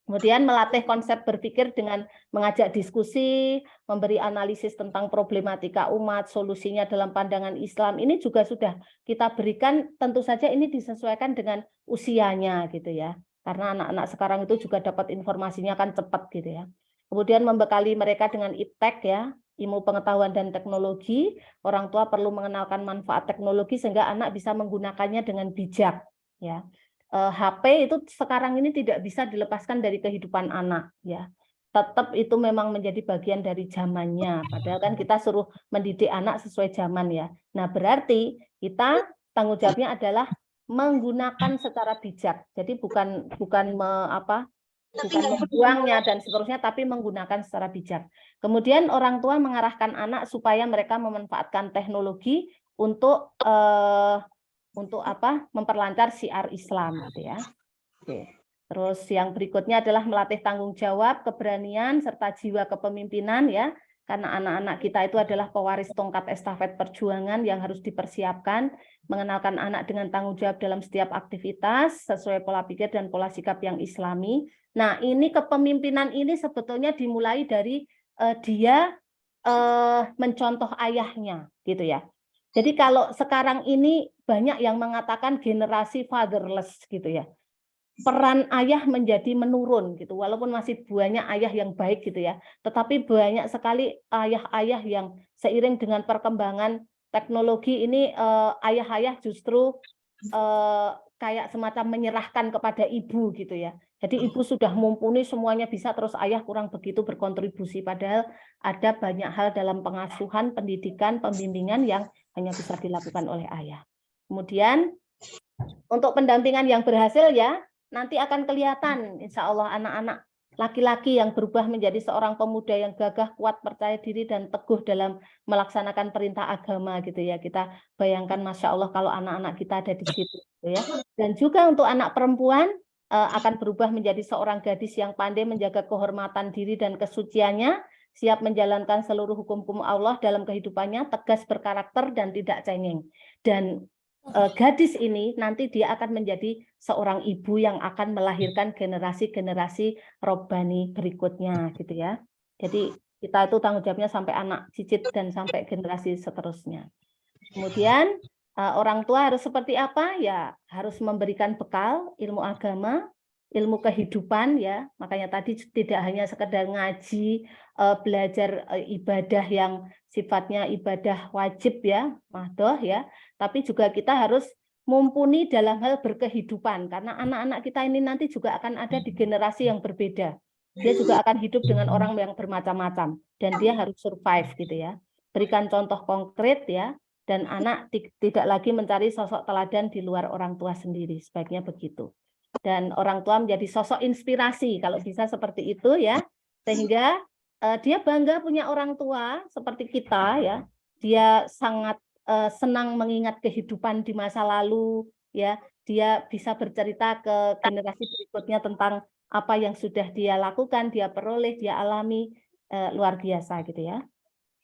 Kemudian melatih konsep berpikir dengan mengajak diskusi, memberi analisis tentang problematika umat, solusinya dalam pandangan Islam. Ini juga sudah kita berikan, tentu saja ini disesuaikan dengan usianya gitu ya. Karena anak-anak sekarang itu juga dapat informasinya kan cepat gitu ya. Kemudian membekali mereka dengan iptek ya, ilmu pengetahuan dan teknologi. Orang tua perlu mengenalkan manfaat teknologi sehingga anak bisa menggunakannya dengan bijak ya. HP itu sekarang ini tidak bisa dilepaskan dari kehidupan anak ya. Tetap itu memang menjadi bagian dari zamannya. Padahal kan kita suruh mendidik anak sesuai zaman ya. Nah, berarti kita tanggung jawabnya adalah menggunakan secara bijak. Jadi bukan membuangnya dan seterusnya, tapi menggunakan secara bijak. Kemudian orang tua mengarahkan anak supaya mereka memanfaatkan teknologi untuk memperlancar syiar Islam gitu ya. Oke. Terus yang berikutnya adalah melatih tanggung jawab, keberanian, serta jiwa kepemimpinan ya. Karena anak-anak kita itu adalah pewaris tongkat estafet perjuangan yang harus dipersiapkan, mengenalkan anak dengan tanggung jawab dalam setiap aktivitas, sesuai pola pikir dan pola sikap yang islami. Nah, ini kepemimpinan ini sebetulnya dimulai dari dia mencontoh ayahnya, gitu ya. Jadi kalau sekarang ini banyak yang mengatakan generasi fatherless, gitu ya. Peran ayah menjadi menurun gitu, walaupun masih banyak ayah yang baik gitu ya, tetapi banyak sekali ayah-ayah yang seiring dengan perkembangan teknologi ini ayah-ayah justru kayak semacam menyerahkan kepada ibu gitu ya. Jadi ibu sudah mumpuni semuanya bisa, terus ayah kurang begitu berkontribusi, padahal ada banyak hal dalam pengasuhan, pendidikan, pembimbingan yang hanya bisa dilakukan oleh ayah. Kemudian untuk pendampingan yang berhasil ya, nanti akan kelihatan insya Allah anak-anak laki-laki yang berubah menjadi seorang pemuda yang gagah, kuat, percaya diri, dan teguh dalam melaksanakan perintah agama gitu ya. Kita bayangkan Masya Allah kalau anak-anak kita ada di situ gitu ya. Dan juga untuk anak perempuan akan berubah menjadi seorang gadis yang pandai menjaga kehormatan diri dan kesuciannya, siap menjalankan seluruh hukum-hukum Allah dalam kehidupannya, tegas berkarakter dan tidak cengeng. Dan gadis ini nanti dia akan menjadi seorang ibu yang akan melahirkan generasi-generasi robbani berikutnya gitu ya. Jadi kita itu tanggung jawabnya sampai anak cicit dan sampai generasi seterusnya. Kemudian orang tua harus seperti apa? Ya harus memberikan bekal ilmu agama, ilmu kehidupan ya. Makanya tadi tidak hanya sekedar ngaji, belajar ibadah yang sifatnya ibadah wajib ya, mahdoh ya, tapi juga kita harus mumpuni dalam hal berkehidupan, karena anak-anak kita ini nanti juga akan ada di generasi yang berbeda. Dia juga akan hidup dengan orang yang bermacam-macam, dan dia harus survive gitu ya. Berikan contoh konkret ya, dan anak tidak lagi mencari sosok teladan di luar orang tua sendiri, sebaiknya begitu. Dan orang tua menjadi sosok inspirasi, kalau bisa seperti itu ya, sehingga dia bangga punya orang tua seperti kita ya, dia sangat senang mengingat kehidupan di masa lalu ya, dia bisa bercerita ke generasi berikutnya tentang apa yang sudah dia lakukan, dia peroleh, dia alami, luar biasa gitu ya.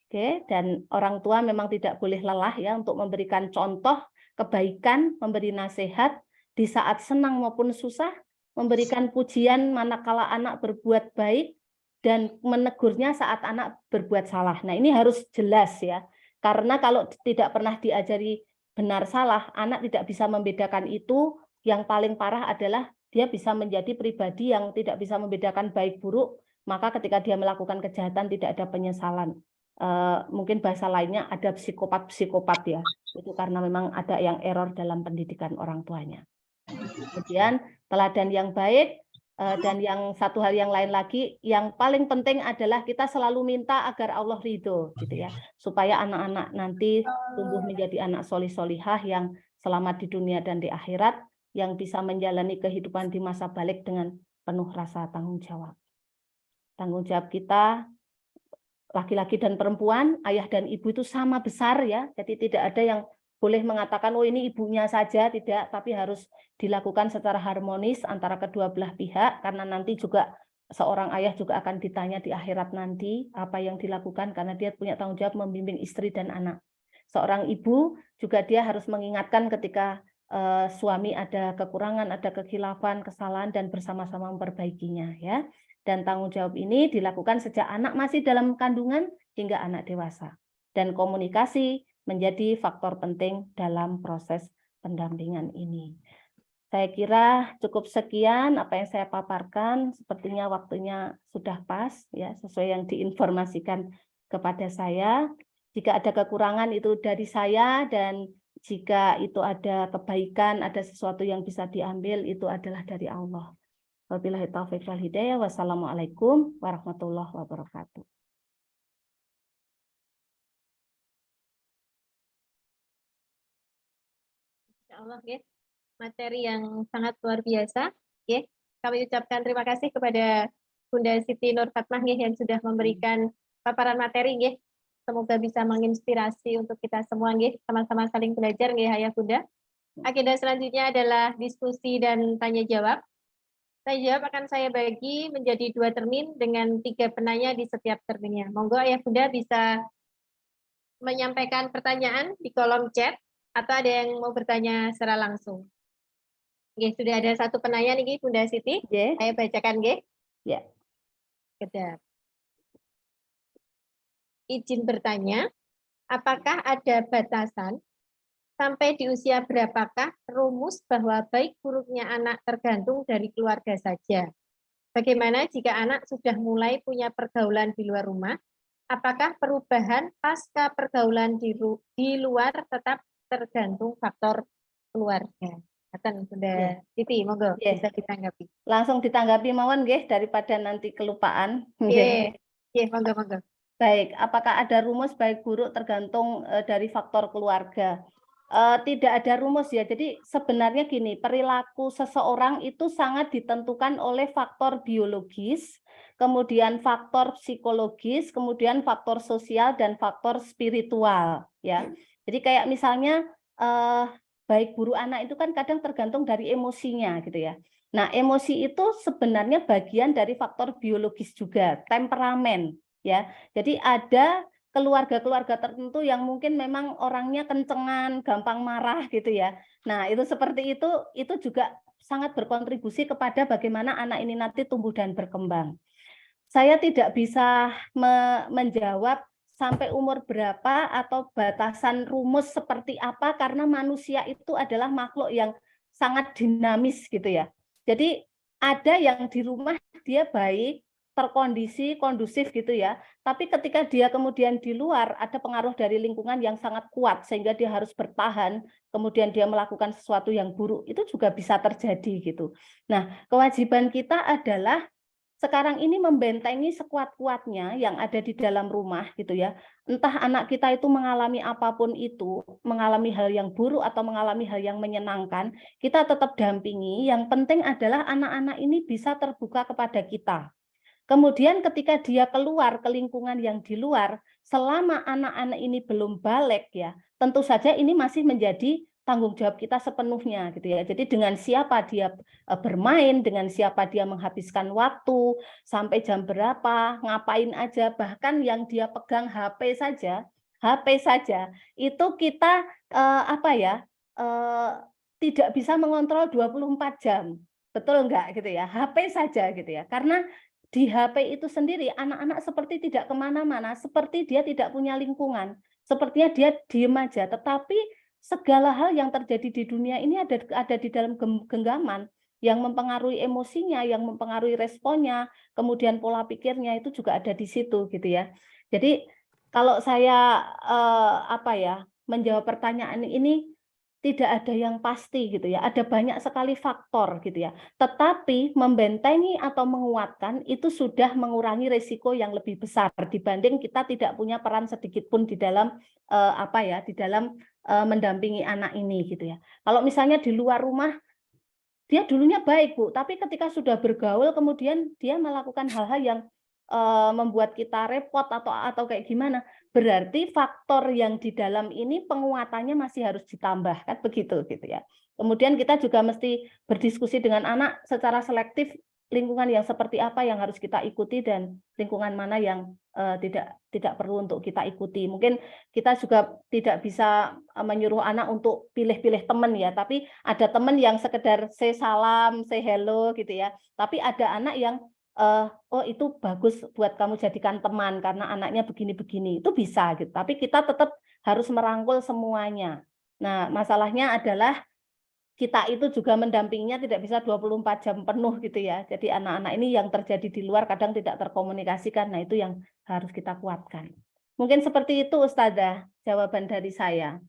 Oke, dan orang tua memang tidak boleh lelah ya untuk memberikan contoh kebaikan, memberi nasihat di saat senang maupun susah, memberikan pujian manakala anak berbuat baik, dan menegurnya saat anak berbuat salah. Nah, ini harus jelas ya. Karena kalau tidak pernah diajari benar salah, anak tidak bisa membedakan itu. Yang paling parah adalah dia bisa menjadi pribadi yang tidak bisa membedakan baik buruk, maka ketika dia melakukan kejahatan tidak ada penyesalan. Mungkin bahasa lainnya ada psikopat-psikopat ya. Itu karena memang ada yang error dalam pendidikan orang tuanya. Kemudian teladan yang baik, dan yang satu hal yang lain lagi, yang paling penting adalah kita selalu minta agar Allah ridho gitu ya, supaya anak-anak nanti tumbuh menjadi anak solih-solihah yang selamat di dunia dan di akhirat, yang bisa menjalani kehidupan di masa balik dengan penuh rasa tanggung jawab. Tanggung jawab kita laki-laki dan perempuan, ayah dan ibu itu sama besar ya. Jadi tidak ada yang boleh mengatakan oh ini ibunya saja, tidak, tapi harus dilakukan secara harmonis antara kedua belah pihak, karena nanti juga seorang ayah juga akan ditanya di akhirat nanti apa yang dilakukan, karena dia punya tanggung jawab membimbing istri dan anak. Seorang ibu juga dia harus mengingatkan ketika suami ada kekurangan, ada kekhilafan, kesalahan, dan bersama-sama memperbaikinya ya. Dan tanggung jawab ini dilakukan sejak anak masih dalam kandungan hingga anak dewasa. Dan komunikasi menjadi faktor penting dalam proses pendampingan ini. Saya kira cukup sekian apa yang saya paparkan. Sepertinya waktunya sudah pas ya, sesuai yang diinformasikan kepada saya. Jika ada kekurangan itu dari saya, dan jika itu ada kebaikan, ada sesuatu yang bisa diambil, itu adalah dari Allah. Wabillahi taufiq wal hidayah. Wassalamualaikum warahmatullahi wabarakatuh. Insya Allah, ya. Materi yang sangat luar biasa. Ya. Kami ucapkan terima kasih kepada Bunda Siti Nur Fatmah ya, yang sudah memberikan paparan materi. Ya. Semoga bisa menginspirasi untuk kita semua. Ya. Sama-sama saling belajar, ya, Ayah Bunda. Agenda selanjutnya adalah diskusi dan tanya jawab. Saya jawab akan saya bagi menjadi 2 termin dengan 3 penanya di setiap terminnya. Monggo Ayah Bunda bisa menyampaikan pertanyaan di kolom chat atau ada yang mau bertanya secara langsung. Oke, sudah ada satu penanya nih Bunda Siti. Nggih. Saya bacakan nggih. Ya. Kedap. Izin bertanya, apakah ada batasan sampai di usia berapakah rumus bahwa baik buruknya anak tergantung dari keluarga saja? Bagaimana jika anak sudah mulai punya pergaulan di luar rumah? Apakah perubahan pasca pergaulan di luar tetap tergantung faktor keluarga? Akan Bunda Siti, monggo bisa ditanggapi. Langsung ditanggapi mawon nggih daripada nanti kelupaan. Oke, monggo. Baik, apakah ada rumus baik buruk tergantung dari faktor keluarga? Tidak ada rumus ya. Jadi sebenarnya gini, perilaku seseorang itu sangat ditentukan oleh faktor biologis, kemudian faktor psikologis, kemudian faktor sosial dan faktor spiritual ya. Jadi kayak misalnya baik buruk anak itu kan kadang tergantung dari emosinya gitu ya. Nah, emosi itu sebenarnya bagian dari faktor biologis juga, temperamen ya. Jadi ada keluarga-keluarga tertentu yang mungkin memang orangnya kencengan, gampang marah gitu ya. Nah, itu seperti itu juga sangat berkontribusi kepada bagaimana anak ini nanti tumbuh dan berkembang. Saya tidak bisa menjawab sampai umur berapa atau batasan rumus seperti apa karena manusia itu adalah makhluk yang sangat dinamis gitu ya. Jadi ada yang di rumah dia baik, terkondisi, kondusif gitu ya. Tapi ketika dia kemudian di luar ada pengaruh dari lingkungan yang sangat kuat sehingga dia harus bertahan, kemudian dia melakukan sesuatu yang buruk, itu juga bisa terjadi gitu. Nah, kewajiban kita adalah sekarang ini membentengi sekuat-kuatnya yang ada di dalam rumah gitu ya. Entah anak kita itu mengalami apapun itu, mengalami hal yang buruk atau mengalami hal yang menyenangkan, kita tetap dampingi. Yang penting adalah anak-anak ini bisa terbuka kepada kita. Kemudian ketika dia keluar ke lingkungan yang di luar, selama anak-anak ini belum balik ya, tentu saja ini masih menjadi tanggung jawab kita sepenuhnya gitu ya. Jadi dengan siapa dia bermain, dengan siapa dia menghabiskan waktu, sampai jam berapa, ngapain aja, bahkan yang dia pegang HP saja itu kita tidak bisa mengontrol 24 jam. Betul enggak gitu ya? HP saja gitu ya. Karena di HP itu sendiri anak-anak seperti tidak kemana-mana, seperti dia tidak punya lingkungan, sepertinya dia diem aja. Tetapi segala hal yang terjadi di dunia ini ada di dalam genggaman yang mempengaruhi emosinya, yang mempengaruhi responnya, kemudian pola pikirnya itu juga ada di situ gitu ya. Jadi kalau saya menjawab pertanyaan ini tidak ada yang pasti gitu ya, ada banyak sekali faktor gitu ya. Tetapi membentengi atau menguatkan itu sudah mengurangi risiko yang lebih besar dibanding kita tidak punya peran sedikit pun di dalam mendampingi anak ini gitu ya. Kalau misalnya di luar rumah dia dulunya baik Bu, tapi ketika sudah bergaul kemudian dia melakukan hal-hal yang membuat kita repot atau kayak gimana, berarti faktor yang di dalam ini penguatannya masih harus ditambah kan begitu gitu ya. Kemudian kita juga mesti berdiskusi dengan anak secara selektif lingkungan yang seperti apa yang harus kita ikuti dan lingkungan mana yang tidak perlu untuk kita ikuti. Mungkin kita juga tidak bisa menyuruh anak untuk pilih-pilih teman ya, tapi ada teman yang sekedar say salam, say hello gitu ya. Tapi ada anak yang oh itu bagus buat kamu jadikan teman karena anaknya begini-begini, itu bisa gitu. Tapi kita tetap harus merangkul semuanya. Nah, masalahnya adalah kita itu juga mendampinginya tidak bisa 24 jam penuh gitu ya. Jadi anak-anak ini yang terjadi di luar kadang tidak terkomunikasikan. Nah, itu yang harus kita kuatkan. Mungkin seperti itu Ustazah jawaban dari saya.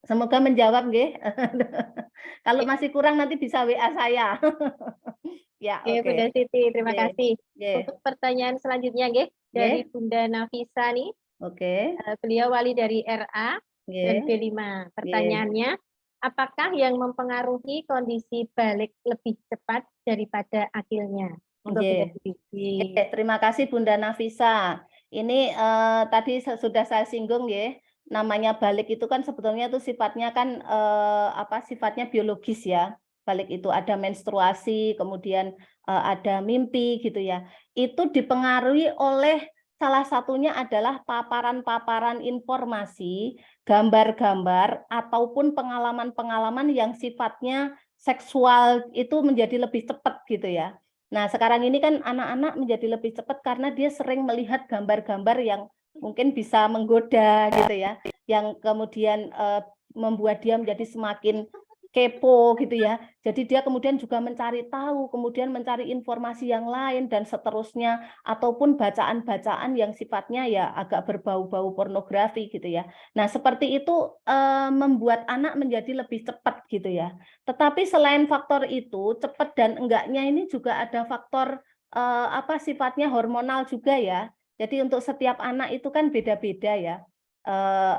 Semoga menjawab nggih. Kalau masih kurang nanti bisa WA saya. Ya, oke. Bunda Siti, terima kasih. Yeah. Untuk pertanyaan selanjutnya, dari Bunda Nafisa nih. Oke. Beliau wali dari RA dan B5. Pertanyaannya, apakah yang mempengaruhi kondisi balik lebih cepat daripada akilnya? Terima kasih Bunda Nafisa. Ini tadi sudah saya singgung ya. Namanya balik itu kan sebetulnya itu sifatnya kan sifatnya biologis ya. balik itu ada menstruasi, kemudian ada mimpi gitu ya. Itu dipengaruhi oleh salah satunya adalah paparan-paparan informasi, gambar-gambar ataupun pengalaman-pengalaman yang sifatnya seksual itu menjadi lebih cepat gitu ya. Nah, sekarang ini kan anak-anak menjadi lebih cepat karena dia sering melihat gambar-gambar yang mungkin bisa menggoda gitu ya, yang kemudian membuat dia menjadi semakin kepo gitu ya. Jadi dia kemudian juga mencari tahu, kemudian mencari informasi yang lain dan seterusnya, ataupun bacaan-bacaan yang sifatnya ya agak berbau-bau pornografi gitu ya. Nah, seperti itu membuat anak menjadi lebih cepat gitu ya. Tetapi selain faktor itu, cepat dan enggaknya ini juga ada faktor apa sifatnya hormonal juga ya. Jadi untuk setiap anak itu kan beda-beda ya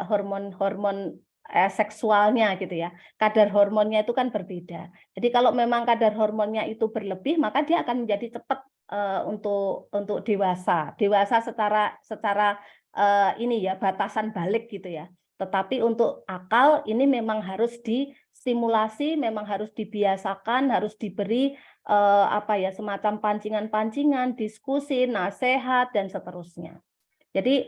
hormon-hormon seksualnya gitu ya. Kadar hormonnya itu kan berbeda. Jadi kalau memang kadar hormonnya itu berlebih, maka dia akan menjadi cepat untuk dewasa. Dewasa secara ini ya batasan balik gitu ya. Tetapi untuk akal ini memang harus distimulasi, memang harus dibiasakan, harus diberi apa ya semacam pancingan-pancingan, diskusi, nasihat dan seterusnya. Jadi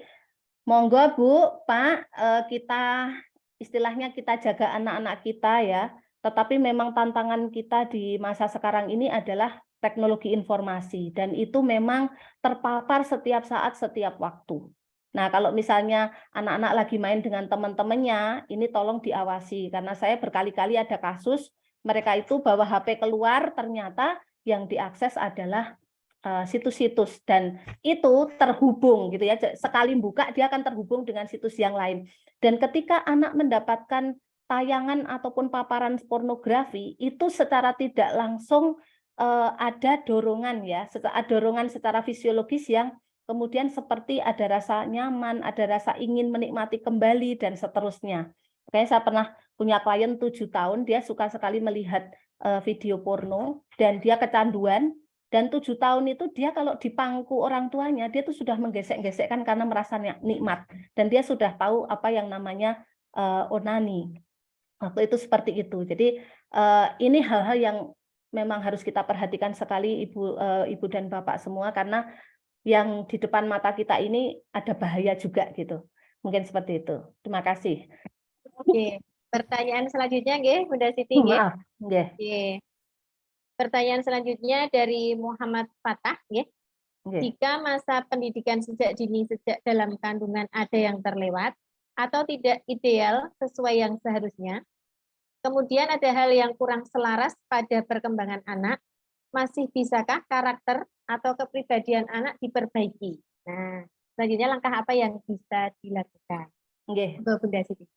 monggo Bu, Pak, kita istilahnya kita jaga anak-anak kita ya, tetapi memang tantangan kita di masa sekarang ini adalah teknologi informasi dan itu memang terpapar setiap saat, setiap waktu. Nah, kalau misalnya anak-anak lagi main dengan teman-temannya, ini tolong diawasi karena saya berkali-kali ada kasus mereka itu bawa HP keluar, ternyata yang diakses adalah situs-situs dan itu terhubung gitu ya. Sekali buka dia akan terhubung dengan situs yang lain. Dan ketika anak mendapatkan tayangan ataupun paparan pornografi itu secara tidak langsung ada dorongan ya, dorongan secara fisiologis yang kemudian seperti ada rasa nyaman, ada rasa ingin menikmati kembali dan seterusnya. Makanya saya pernah punya klien 7 tahun, dia suka sekali melihat video porno dan dia kecanduan. Dan 7 tahun itu dia kalau dipangku orang tuanya, dia tuh sudah menggesek-gesekkan karena merasa nikmat. Dan dia sudah tahu apa yang namanya onani. Waktu itu seperti itu. Jadi ini hal-hal yang memang harus kita perhatikan sekali Ibu dan Bapak semua, karena yang di depan mata kita ini ada bahaya juga gitu. Mungkin seperti itu. Terima kasih. Oke. Pertanyaan selanjutnya nggih, Bunda Siti nggih. Maaf, nggih. Oke. Pertanyaan selanjutnya dari Muhammad Fatah, ya. Jika masa pendidikan sejak dini sejak dalam kandungan ada yang terlewat atau tidak ideal sesuai yang seharusnya, kemudian ada hal yang kurang selaras pada perkembangan anak, masih bisakah karakter atau kepribadian anak diperbaiki? Nah, selanjutnya langkah apa yang bisa dilakukan? Nggih. Bunda Siti.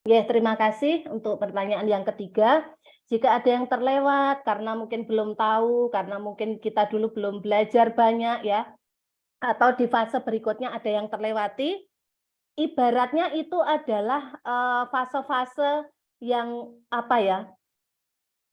Ya, terima kasih untuk pertanyaan yang ketiga. Jika ada yang terlewat karena mungkin belum tahu, karena mungkin kita dulu belum belajar banyak ya, atau di fase berikutnya ada yang terlewati, ibaratnya itu adalah fase-fase yang apa ya,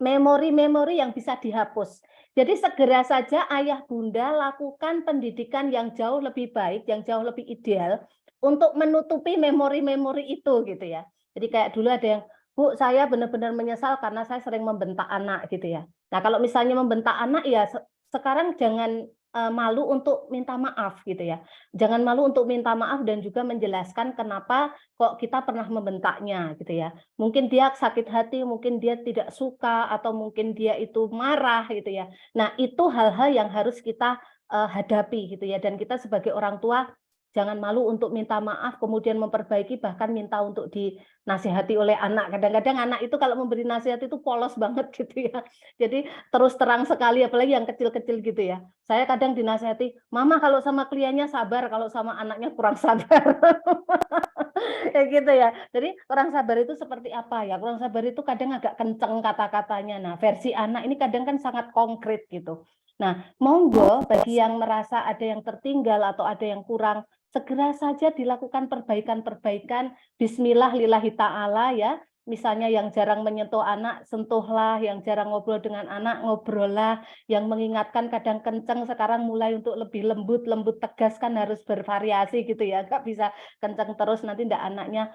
memori-memori yang bisa dihapus. Jadi segera saja ayah bunda lakukan pendidikan yang jauh lebih baik, yang jauh lebih ideal untuk menutupi memori-memori itu gitu ya. Jadi kayak dulu ada yang, Bu, saya benar-benar menyesal karena saya sering membentak anak gitu ya. Nah, kalau misalnya membentak anak ya sekarang jangan malu untuk minta maaf gitu ya. Jangan malu untuk minta maaf dan juga menjelaskan kenapa kok kita pernah membentaknya gitu ya. Mungkin dia sakit hati, mungkin dia tidak suka atau mungkin dia itu marah gitu ya. Nah, itu hal-hal yang harus kita hadapi gitu ya, dan kita sebagai orang tua jangan malu untuk minta maaf, kemudian memperbaiki, bahkan minta untuk dinasihati oleh anak. Kadang-kadang anak itu kalau memberi nasihat itu polos banget gitu ya. Jadi terus terang sekali, apalagi yang kecil-kecil gitu ya. Saya kadang dinasihati, Mama kalau sama kliennya sabar, kalau sama anaknya kurang sabar. Kayak gitu ya. Jadi orang sabar itu seperti apa ya? Orang sabar itu kadang agak kenceng kata-katanya. Nah, versi anak ini kadang kan sangat konkret gitu. Nah, monggo bagi yang merasa ada yang tertinggal atau ada yang kurang, segera saja dilakukan perbaikan-perbaikan, bismillah lillahi ta'ala ya, misalnya yang jarang menyentuh anak, sentuhlah, yang jarang ngobrol dengan anak, ngobrollah, yang mengingatkan kadang kenceng, sekarang mulai untuk lebih lembut, tegas kan harus bervariasi gitu ya, nggak bisa kenceng terus, nanti ndak anaknya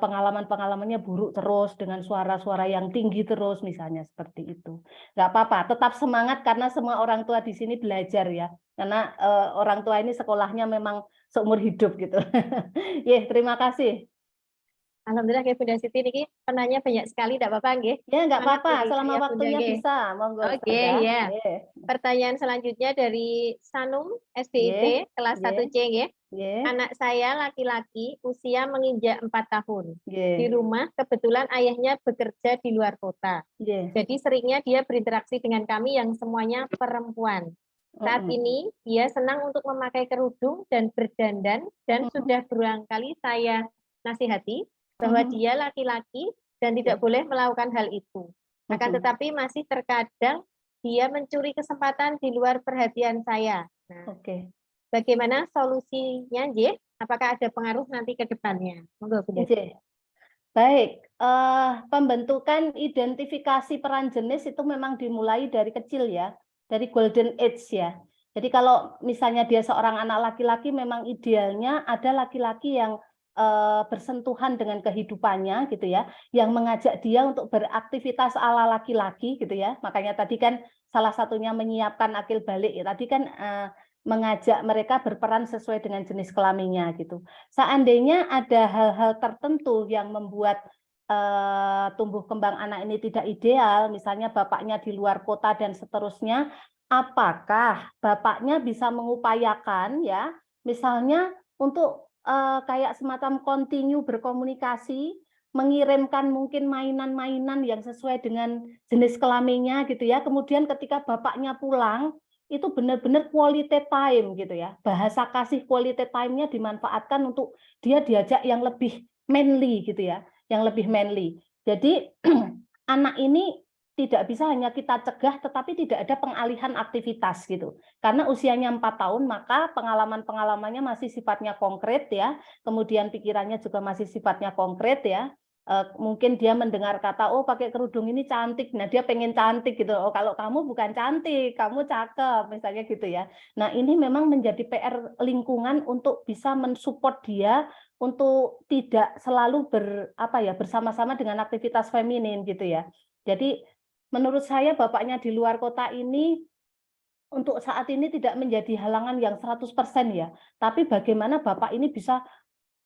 pengalaman-pengalamannya buruk terus, dengan suara-suara yang tinggi terus, misalnya seperti itu. Nggak apa-apa, tetap semangat karena semua orang tua di sini belajar ya, karena orang tua ini sekolahnya memang seumur hidup gitu. Ya, terima kasih. Alhamdulillah nggih Bunda Siti niki penanya banyak sekali, tidak apa-apa nggih. Ya, nggak Semangat apa-apa, niki selama ya Bunda waktunya nggih. bisa, monggo Oke, Ustazah. ya. Nggih, Pertanyaan selanjutnya dari Sanum SDIT nggih, kelas nggih, 1C nggih. nggih, Anak saya laki-laki usia menginjak 4 tahun. Di nggih, rumah kebetulan ayahnya bekerja di luar kota. nggih. Jadi seringnya dia berinteraksi dengan kami yang semuanya perempuan. Saat ini dia senang untuk memakai kerudung dan berdandan dan sudah berulang kali saya nasihati bahwa dia laki-laki dan tidak boleh melakukan hal itu. Akan tetapi masih terkadang dia mencuri kesempatan di luar perhatian saya. Nah, Oke. bagaimana solusinya, J? Apakah ada pengaruh nanti ke depannya? Monggo, Bunda. Nggih. Baik, pembentukan identifikasi peran jenis itu memang dimulai dari kecil ya, dari golden age ya. Jadi kalau misalnya dia seorang anak laki-laki, memang idealnya ada laki-laki yang bersentuhan dengan kehidupannya gitu ya, yang mengajak dia untuk beraktivitas ala laki-laki gitu ya. Makanya tadi kan salah satunya menyiapkan akil balik ya. Tadi kan mengajak mereka berperan sesuai dengan jenis kelaminnya gitu. Seandainya ada hal-hal tertentu yang membuat tumbuh kembang anak ini tidak ideal, misalnya bapaknya di luar kota dan seterusnya, apakah bapaknya bisa mengupayakan ya, misalnya untuk kayak semacam continue berkomunikasi, mengirimkan mungkin mainan-mainan yang sesuai dengan jenis kelaminnya gitu ya. Kemudian ketika bapaknya pulang, itu benar-benar quality time gitu ya. Bahasa kasih quality time-nya dimanfaatkan untuk dia diajak yang lebih manly gitu ya, yang lebih manly. Jadi anak ini tidak bisa hanya kita cegah, tetapi tidak ada pengalihan aktivitas gitu. Karena usianya 4 tahun, maka pengalaman-pengalamannya masih sifatnya konkret ya, kemudian pikirannya juga masih sifatnya konkret ya. Mungkin dia mendengar kata, oh pakai kerudung ini cantik, nah dia pengen cantik gitu. Oh kalau kamu bukan cantik, kamu cakep, misalnya gitu ya. Nah ini memang menjadi PR lingkungan untuk bisa mensupport dia untuk tidak selalu bersama-sama dengan aktivitas feminin gitu ya. Jadi menurut saya bapaknya di luar kota ini untuk saat ini tidak menjadi halangan yang 100% ya. Tapi bagaimana bapak ini bisa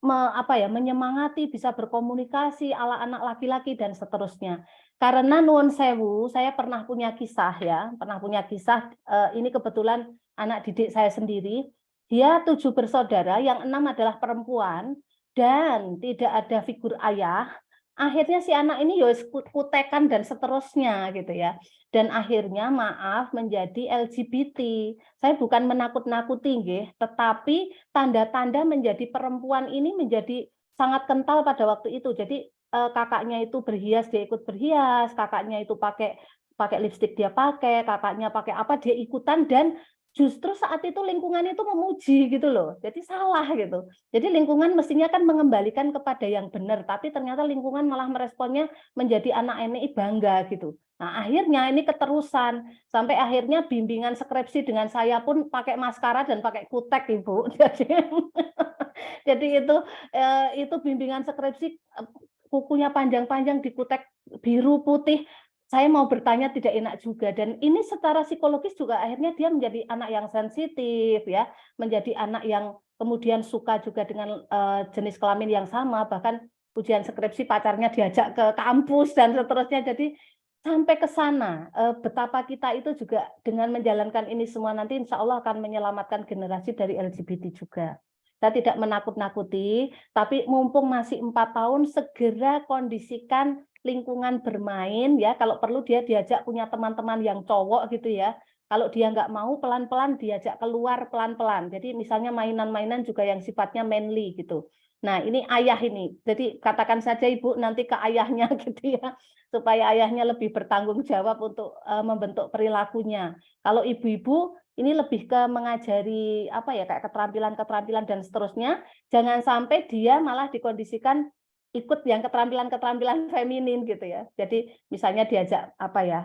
menyemangati, bisa berkomunikasi ala anak laki-laki dan seterusnya. Karena nuwun sewu, saya pernah punya kisah ya, ini kebetulan anak didik saya sendiri, dia 7 bersaudara, yang 6 adalah perempuan, dan tidak ada figur ayah. Akhirnya si anak ini ya kutekan dan seterusnya gitu ya. Dan akhirnya maaf menjadi LGBT. Saya bukan menakut-nakuti nggih, tetapi tanda-tanda menjadi perempuan ini menjadi sangat kental pada waktu itu. Jadi kakaknya itu berhias, dia ikut berhias, kakaknya itu pakai lipstik dia pakai, kakaknya pakai apa dia ikutan, dan justru saat itu lingkungan itu memuji gitu loh. Jadi salah gitu. Jadi lingkungan mestinya kan mengembalikan kepada yang benar, tapi ternyata lingkungan malah meresponnya menjadi anak ini bangga gitu. Nah, akhirnya ini keterusan sampai akhirnya bimbingan skripsi dengan saya pun pakai maskara dan pakai kutek, Ibu. Jadi itu bimbingan skripsi kukunya panjang-panjang di kutek biru putih. Saya mau bertanya tidak enak juga, dan ini secara psikologis juga akhirnya dia menjadi anak yang sensitif ya, menjadi anak yang kemudian suka juga dengan jenis kelamin yang sama, bahkan ujian skripsi pacarnya diajak ke kampus dan seterusnya. Jadi sampai ke sana, betapa kita itu juga dengan menjalankan ini semua nanti insya Allah akan menyelamatkan generasi dari LGBT juga. Saya tidak menakut-nakuti, tapi mumpung masih 4 tahun, segera kondisikan lingkungan bermain ya. Kalau perlu dia diajak punya teman-teman yang cowok gitu ya. Kalau dia nggak mau, pelan-pelan diajak keluar pelan-pelan. Jadi misalnya mainan-mainan juga yang sifatnya manly gitu. Nah ini ayah ini, jadi katakan saja Ibu nanti ke ayahnya gitu ya, supaya ayahnya lebih bertanggung jawab untuk membentuk perilakunya. Kalau ibu-ibu ini lebih ke mengajari kayak keterampilan-keterampilan dan seterusnya. Jangan sampai dia malah dikondisikan ikut yang keterampilan-keterampilan feminin gitu ya. Jadi misalnya diajak apa ya?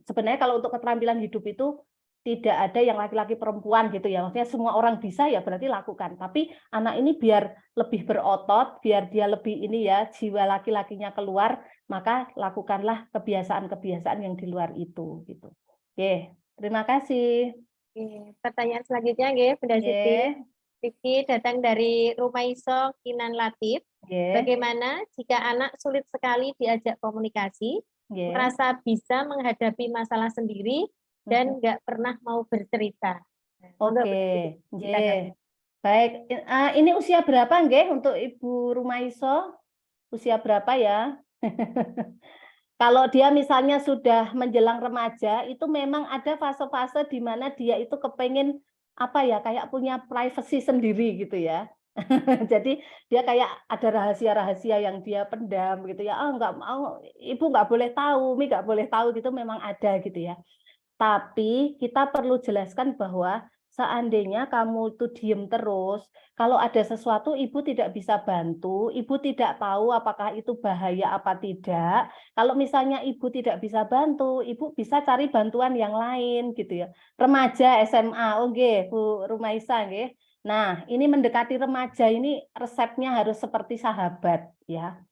Sebenarnya kalau untuk keterampilan hidup itu tidak ada yang laki-laki perempuan gitu ya. Maksudnya semua orang bisa ya berarti lakukan. Tapi anak ini biar lebih berotot, biar dia lebih ini ya, jiwa laki-lakinya keluar, maka lakukanlah kebiasaan-kebiasaan yang di luar itu gitu. Oke, terima kasih. Oke, pertanyaan selanjutnya nggih, Bunda Siti. Oke, Vicky datang dari Rumaiso Kinan Latif. oke, Bagaimana jika anak sulit sekali diajak komunikasi, oke. merasa bisa menghadapi masalah sendiri, dan nggak pernah mau bercerita? Monggo, Oke, silakan. nggih. Baik, ini usia berapa nggih untuk Ibu Rumaiso? Usia berapa ya? Kalau dia misalnya sudah menjelang remaja, itu memang ada fase-fase di mana dia itu kepengen apa ya, kayak punya privacy sendiri gitu ya. Jadi dia kayak ada rahasia-rahasia yang dia pendam gitu ya. Ah nggak mau, ibu nggak boleh tahu, Mi nggak boleh tahu gitu memang ada gitu ya. Tapi kita perlu jelaskan bahwa seandainya kamu itu diem terus, kalau ada sesuatu ibu tidak bisa bantu, ibu tidak tahu apakah itu bahaya apa tidak. Kalau misalnya ibu tidak bisa bantu, ibu bisa cari bantuan yang lain gitu ya. Remaja SMA, oke, Bu Rumaisa nggih. Nah, ini mendekati remaja ini resepnya harus seperti sahabat ya.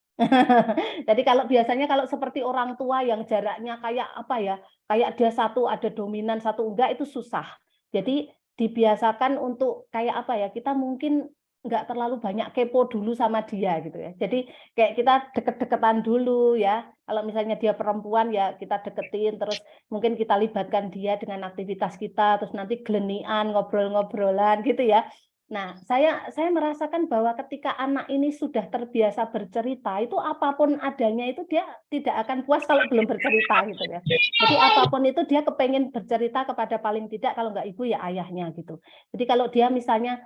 Jadi kalau biasanya kalau seperti orang tua yang jaraknya kayak apa ya, kayak dia satu ada dominan, satu enggak itu susah. Jadi dibiasakan untuk kayak apa ya, kita mungkin enggak terlalu banyak kepo dulu sama dia gitu ya. Jadi kayak kita deket-deketan dulu ya. Kalau misalnya dia perempuan ya kita deketin, terus mungkin kita libatkan dia dengan aktivitas kita, terus nanti gelenian, ngobrol-ngobrolan gitu ya. Nah, saya merasakan bahwa ketika anak ini sudah terbiasa bercerita, itu apapun adanya itu dia tidak akan puas kalau belum bercerita gitu ya. Jadi apapun itu dia kepengen bercerita kepada paling tidak kalau nggak ibu ya ayahnya gitu. Jadi kalau dia misalnya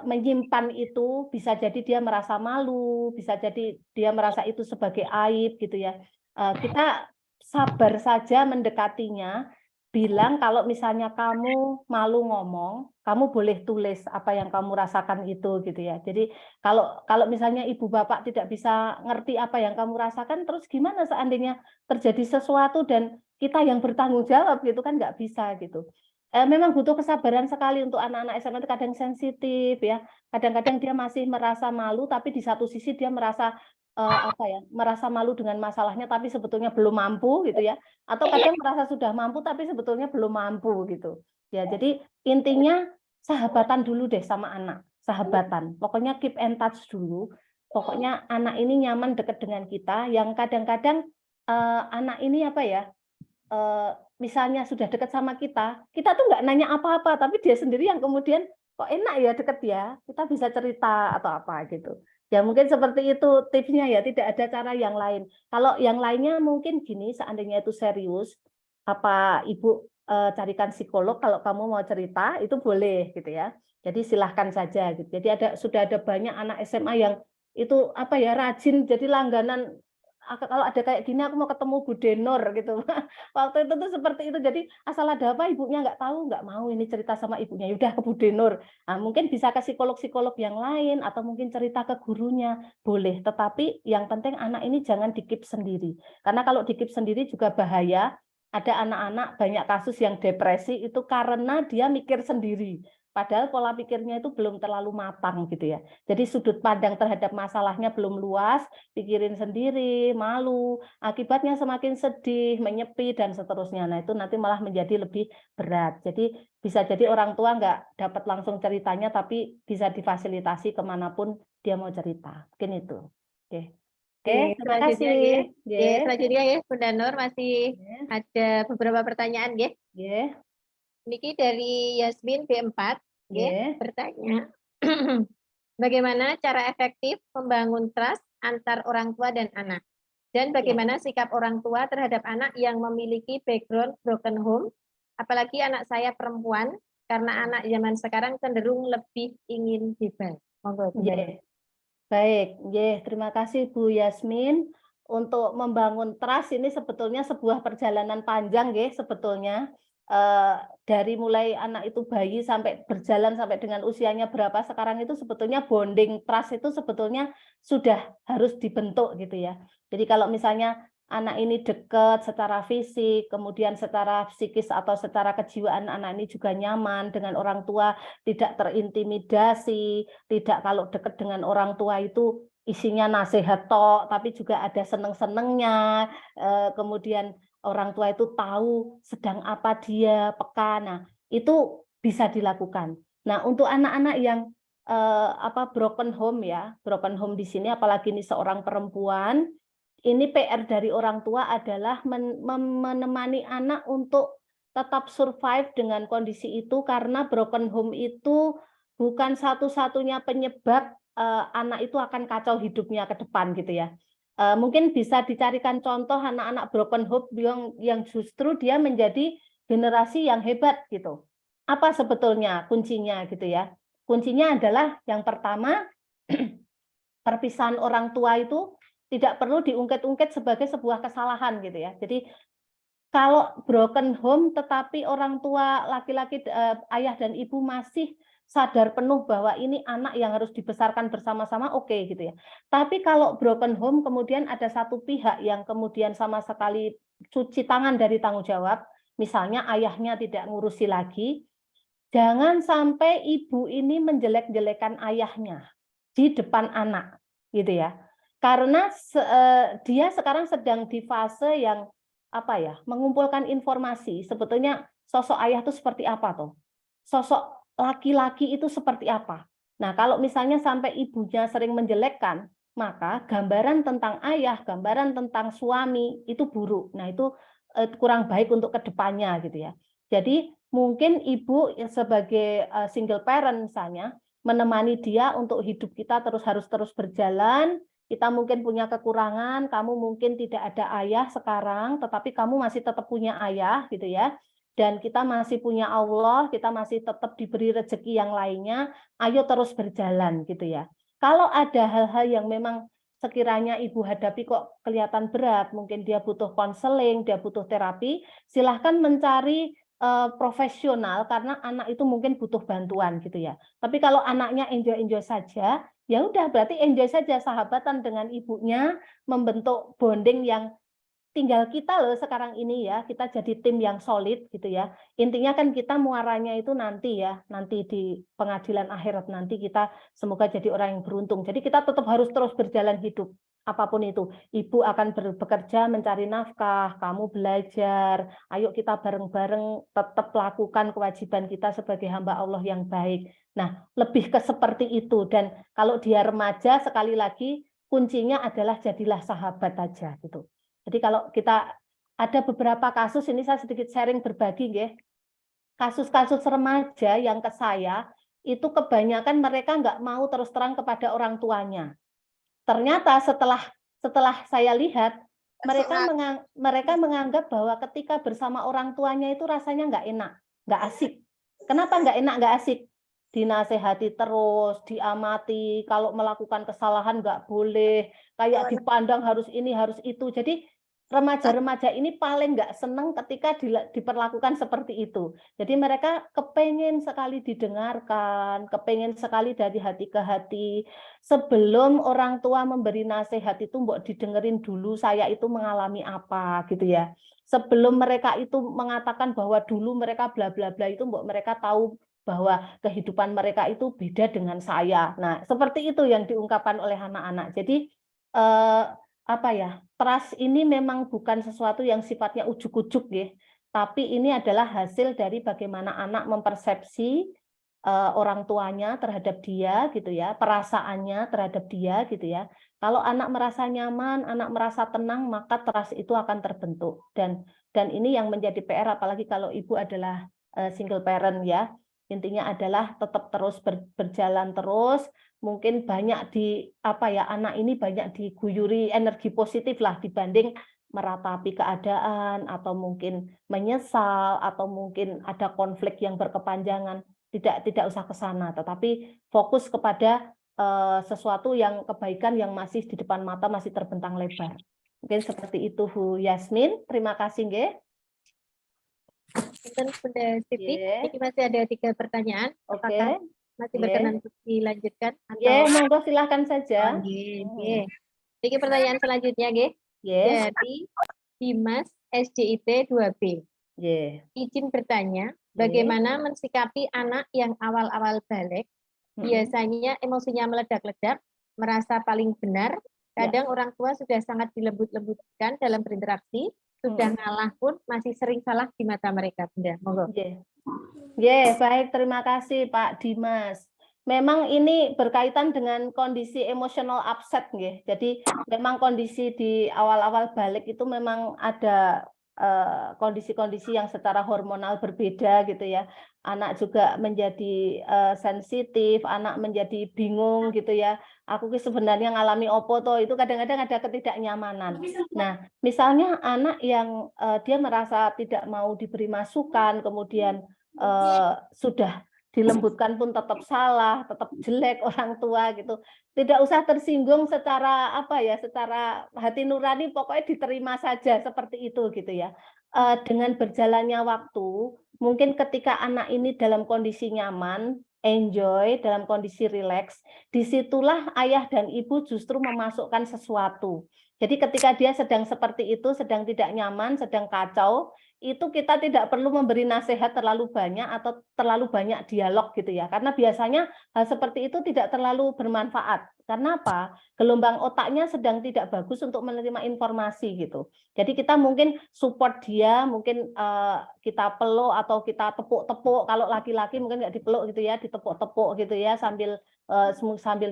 menyimpan itu bisa jadi dia merasa malu, bisa jadi dia merasa itu sebagai aib gitu ya. Kita sabar saja mendekatinya, bilang kalau misalnya kamu malu ngomong, kamu boleh tulis apa yang kamu rasakan itu gitu ya. Jadi kalau misalnya ibu bapak tidak bisa ngerti apa yang kamu rasakan, terus gimana seandainya terjadi sesuatu dan kita yang bertanggung jawab gitu kan nggak bisa gitu. Memang butuh kesabaran sekali untuk anak-anak SMA itu kadang sensitif ya. Kadang-kadang dia masih merasa malu, tapi di satu sisi dia merasa apa ya, merasa malu dengan masalahnya, tapi sebetulnya belum mampu gitu ya. Atau kadang merasa sudah mampu, tapi sebetulnya belum mampu gitu. Ya, jadi intinya sahabatan dulu deh sama anak, sahabatan. Pokoknya keep in touch dulu. Pokoknya anak ini nyaman dekat dengan kita. Yang kadang-kadang anak ini apa ya? Misalnya sudah dekat sama kita tuh nggak nanya apa-apa, tapi dia sendiri yang kemudian kok enak ya deket ya, kita bisa cerita atau apa gitu. Ya mungkin seperti itu tipsnya ya, tidak ada cara yang lain. Kalau yang lainnya mungkin gini, seandainya itu serius, apa ibu carikan psikolog kalau kamu mau cerita itu boleh gitu ya. Jadi silahkan saja gitu. Jadi sudah ada banyak anak SMA yang itu apa ya rajin jadi langganan kalau ada kayak gini aku mau ketemu Bu Denor gitu. Waktu itu tuh seperti itu. Jadi asal ada apa ibunya nggak tahu, nggak mau ini cerita sama ibunya. Yaudah ke Bu Denor. Nah, mungkin bisa ke psikolog-psikolog yang lain atau mungkin cerita ke gurunya. Boleh, tetapi yang penting anak ini jangan dikip sendiri. Karena kalau dikip sendiri juga bahaya. Ada anak-anak banyak kasus yang depresi itu karena dia mikir sendiri. Padahal pola pikirnya itu belum terlalu matang gitu ya. Jadi sudut pandang terhadap masalahnya belum luas, pikirin sendiri, malu, akibatnya semakin sedih, menyepi, dan seterusnya. Nah, itu nanti malah menjadi lebih berat. Jadi bisa jadi orang tua nggak dapat langsung ceritanya, tapi bisa difasilitasi kemanapun dia mau cerita. Mungkin itu. Oke. Oke, terima Selanjutnya kasih. ya. Oke. Selanjutnya ya, Bunda Nur masih ada beberapa pertanyaan ya. Oke. Niki dari Yasmin B4 ya, Oke. bertanya. Bagaimana cara efektif membangun trust antar orang tua dan anak? Dan bagaimana sikap orang tua terhadap anak yang memiliki background broken home, apalagi anak saya perempuan, karena anak zaman sekarang cenderung lebih ingin bebas. Monggo, Bunda Nur. Baik, terima kasih Bu Yasmin. Untuk membangun trust ini sebetulnya sebuah perjalanan panjang sebetulnya. dari mulai anak itu bayi sampai berjalan sampai dengan usianya berapa sekarang itu sebetulnya bonding trust itu sebetulnya sudah harus dibentuk gitu ya. Jadi kalau misalnya anak ini dekat secara fisik, kemudian secara psikis atau secara kejiwaan anak ini juga nyaman dengan orang tua, tidak terintimidasi, tidak kalau dekat dengan orang tua itu isinya nasihat tok, tapi juga ada seneng-senengnya, kemudian orang tua itu tahu sedang apa dia, peka. Nah, itu bisa dilakukan. Nah, untuk anak-anak yang broken home ya, broken home di sini apalagi ini seorang perempuan, ini PR dari orang tua adalah menemani anak untuk tetap survive dengan kondisi itu karena broken home itu bukan satu-satunya penyebab anak itu akan kacau hidupnya ke depan gitu ya. Mungkin bisa dicarikan contoh anak-anak broken home yang justru dia menjadi generasi yang hebat gitu. Apa sebetulnya kuncinya gitu ya? Kuncinya adalah yang pertama perpisahan orang tua itu tidak perlu diungkit-ungkit sebagai sebuah kesalahan gitu ya. Jadi kalau broken home tetapi orang tua laki-laki ayah dan ibu masih sadar penuh bahwa ini anak yang harus dibesarkan bersama-sama, oke gitu ya. Tapi kalau broken home kemudian ada satu pihak yang kemudian sama sekali cuci tangan dari tanggung jawab, misalnya ayahnya tidak ngurusi lagi, jangan sampai ibu ini menjelek-jelekan ayahnya di depan anak gitu ya. Karena dia sekarang sedang di fase yang mengumpulkan informasi. Sebetulnya sosok ayah itu seperti apa tuh? Sosok laki-laki itu seperti apa? Nah, kalau misalnya sampai ibunya sering menjelekkan, maka gambaran tentang ayah, gambaran tentang suami itu buruk. Nah, itu kurang baik untuk kedepannya gitu ya. Jadi mungkin ibu sebagai single parent misalnya menemani dia untuk hidup kita harus terus berjalan. Kita mungkin punya kekurangan, kamu mungkin tidak ada ayah sekarang, tetapi kamu masih tetap punya ayah gitu ya. Dan kita masih punya Allah, kita masih tetap diberi rezeki yang lainnya, ayo terus berjalan gitu ya. Kalau ada hal-hal yang memang sekiranya ibu hadapi kok kelihatan berat, mungkin dia butuh konseling, dia butuh terapi, silahkan mencari profesional karena anak itu mungkin butuh bantuan gitu ya. Tapi kalau anaknya enjoy-enjoy saja, ya udah berarti enjoy saja sahabatan dengan ibunya, membentuk bonding yang tinggal kita loh sekarang ini ya, kita jadi tim yang solid gitu ya. Intinya kan kita muaranya itu nanti ya, nanti di pengadilan akhirat nanti kita semoga jadi orang yang beruntung. Jadi kita tetap harus terus berjalan hidup. Apapun itu, ibu akan bekerja mencari nafkah, kamu belajar, ayo kita bareng-bareng tetap lakukan kewajiban kita sebagai hamba Allah yang baik. Nah, lebih ke seperti itu. Dan kalau dia remaja, sekali lagi, kuncinya adalah jadilah sahabat aja gitu. Jadi kalau kita ada beberapa kasus, ini saya sedikit sharing berbagi ya. Kasus-kasus remaja yang ke saya, itu kebanyakan mereka nggak mau terus terang kepada orang tuanya. Ternyata setelah saya lihat, mereka menganggap bahwa ketika bersama orang tuanya itu rasanya nggak enak, nggak asik. Kenapa nggak enak, nggak asik? Dinasehati terus, diamati, kalau melakukan kesalahan nggak boleh, kayak dipandang harus ini, harus itu. Jadi remaja-remaja ini paling nggak senang ketika diperlakukan seperti itu. Jadi mereka kepengen sekali didengarkan, kepengen sekali dari hati ke hati. Sebelum orang tua memberi nasihat itu mbok didengerin dulu saya itu mengalami apa gitu ya. Sebelum mereka itu mengatakan bahwa dulu mereka bla bla bla itu mbok mereka tahu bahwa kehidupan mereka itu beda dengan saya. Nah, seperti itu yang diungkapkan oleh anak-anak. Jadi trust ini memang bukan sesuatu yang sifatnya ujuk-ujuk ya, tapi ini adalah hasil dari bagaimana anak mempersepsi orang tuanya terhadap dia gitu ya, perasaannya terhadap dia gitu ya. Kalau anak merasa nyaman, anak merasa tenang, maka trust itu akan terbentuk. Dan ini yang menjadi PR apalagi kalau ibu adalah single parent ya. Intinya adalah tetap terus berjalan terus, mungkin banyak anak ini banyak diguyuri energi positif lah dibanding meratapi keadaan atau mungkin menyesal atau mungkin ada konflik yang berkepanjangan. Tidak usah ke sana, tetapi fokus kepada sesuatu yang kebaikan yang masih di depan mata, masih terbentang lebar. Mungkin seperti itu Bu Yasmin. Terima kasih nggih. Punten Bunda Siti, Nggih. ini masih ada 3 pertanyaan. Oke. Apakah masih Nggih. berkenan untuk dilanjutkan Nggih, atau monggo silahkan saja. Oh, nggih, nggih. Ini pertanyaan selanjutnya nggih. Nggih. Dari Dimas SJIT 2B. Nggih. Izin bertanya, Nggih. bagaimana mensikapi anak yang awal-awal balik, biasanya emosinya meledak-ledak, merasa paling benar, kadang orang tua sudah sangat dilembut-lembutkan dalam berinteraksi, sudah ngalah pun masih sering salah di mata mereka, Bunda. Monggo. Nggih. Nggih, baik, terima kasih Pak Dimas. Memang ini berkaitan dengan kondisi emosional upset nggih. Jadi memang kondisi di awal-awal balik itu memang ada kondisi-kondisi yang secara hormonal berbeda gitu ya. Anak juga menjadi sensitif, anak menjadi bingung gitu ya. Aku sebenarnya ngalami opo toh, itu kadang-kadang ada ketidaknyamanan. Nah, misalnya anak yang dia merasa tidak mau diberi masukan, kemudian sudah dilembutkan pun tetap salah, tetap jelek orang tua gitu. Tidak usah tersinggung secara apa ya, secara hati nurani, pokoknya diterima saja seperti itu gitu ya. Dengan berjalannya waktu, mungkin ketika anak ini dalam kondisi nyaman, enjoy, dalam kondisi rileks, disitulah ayah dan ibu justru memasukkan sesuatu. Jadi ketika dia sedang seperti itu, sedang tidak nyaman, sedang kacau, itu kita tidak perlu memberi nasihat terlalu banyak atau terlalu banyak dialog gitu ya. Karena biasanya hal seperti itu tidak terlalu bermanfaat. Karena apa? Gelombang otaknya sedang tidak bagus untuk menerima informasi gitu. Jadi kita mungkin support dia, mungkin kita peluk atau kita tepuk-tepuk. Kalau laki-laki mungkin nggak dipeluk gitu ya, ditepuk-tepuk gitu ya, sambil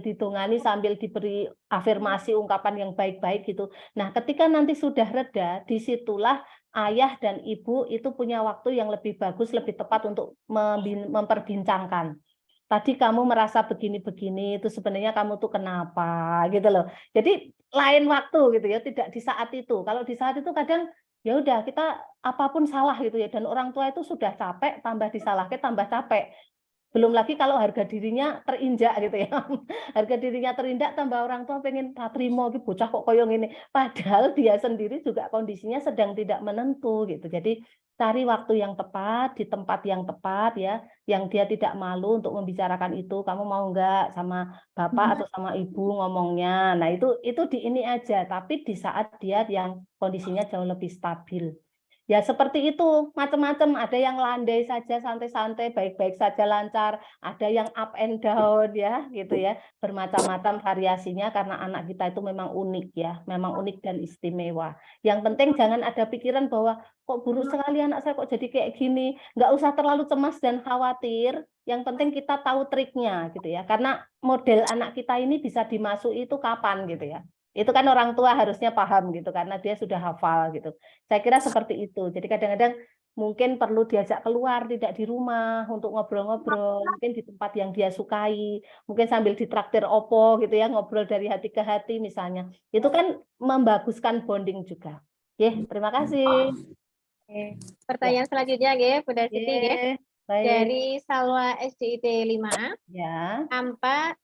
ditungani, sambil diberi afirmasi, ungkapan yang baik-baik gitu. Nah, ketika nanti sudah reda, disitulah ayah dan ibu itu punya waktu yang lebih bagus, lebih tepat untuk memperbincangkan. Tadi kamu merasa begini-begini, itu sebenarnya kamu tuh kenapa gitu loh. Jadi lain waktu gitu ya, tidak di saat itu. Kalau di saat itu kadang ya udah kita apapun salah gitu ya, dan orang tua itu sudah capek, tambah disalahkan tambah capek. Belum lagi kalau harga dirinya terinjak gitu ya. Harga dirinya terinjak, tambah orang tua pengen terima gitu, bocah kok koyong ini. Padahal dia sendiri juga kondisinya sedang tidak menentu gitu. Jadi cari waktu yang tepat, di tempat yang tepat ya, yang dia tidak malu untuk membicarakan itu. Kamu mau enggak sama bapak atau sama ibu ngomongnya. Nah, itu di ini aja, tapi di saat dia yang kondisinya jauh lebih stabil. Ya seperti itu, macam-macam. Ada yang landai saja, santai-santai, baik-baik saja, lancar. Ada yang up and down ya, gitu ya. Bermacam-macam variasinya karena anak kita itu memang unik ya, memang unik dan istimewa. Yang penting jangan ada pikiran bahwa kok buruk sekali anak saya kok jadi kayak gini. Nggak usah terlalu cemas dan khawatir. Yang penting kita tahu triknya gitu ya. Karena model anak kita ini bisa dimasuki itu kapan gitu ya. Itu kan orang tua harusnya paham gitu karena dia sudah hafal gitu. Saya kira seperti itu. Jadi kadang-kadang mungkin perlu diajak keluar, tidak di rumah untuk ngobrol-ngobrol, mungkin di tempat yang dia sukai, mungkin sambil ditraktir opo gitu ya, ngobrol dari hati ke hati misalnya. Itu kan membaguskan bonding juga. Terima kasih. Pertanyaan selanjutnya nggih, Bunda Siti nggih. Baik. Dari Salwa SJIT 5A. Ya.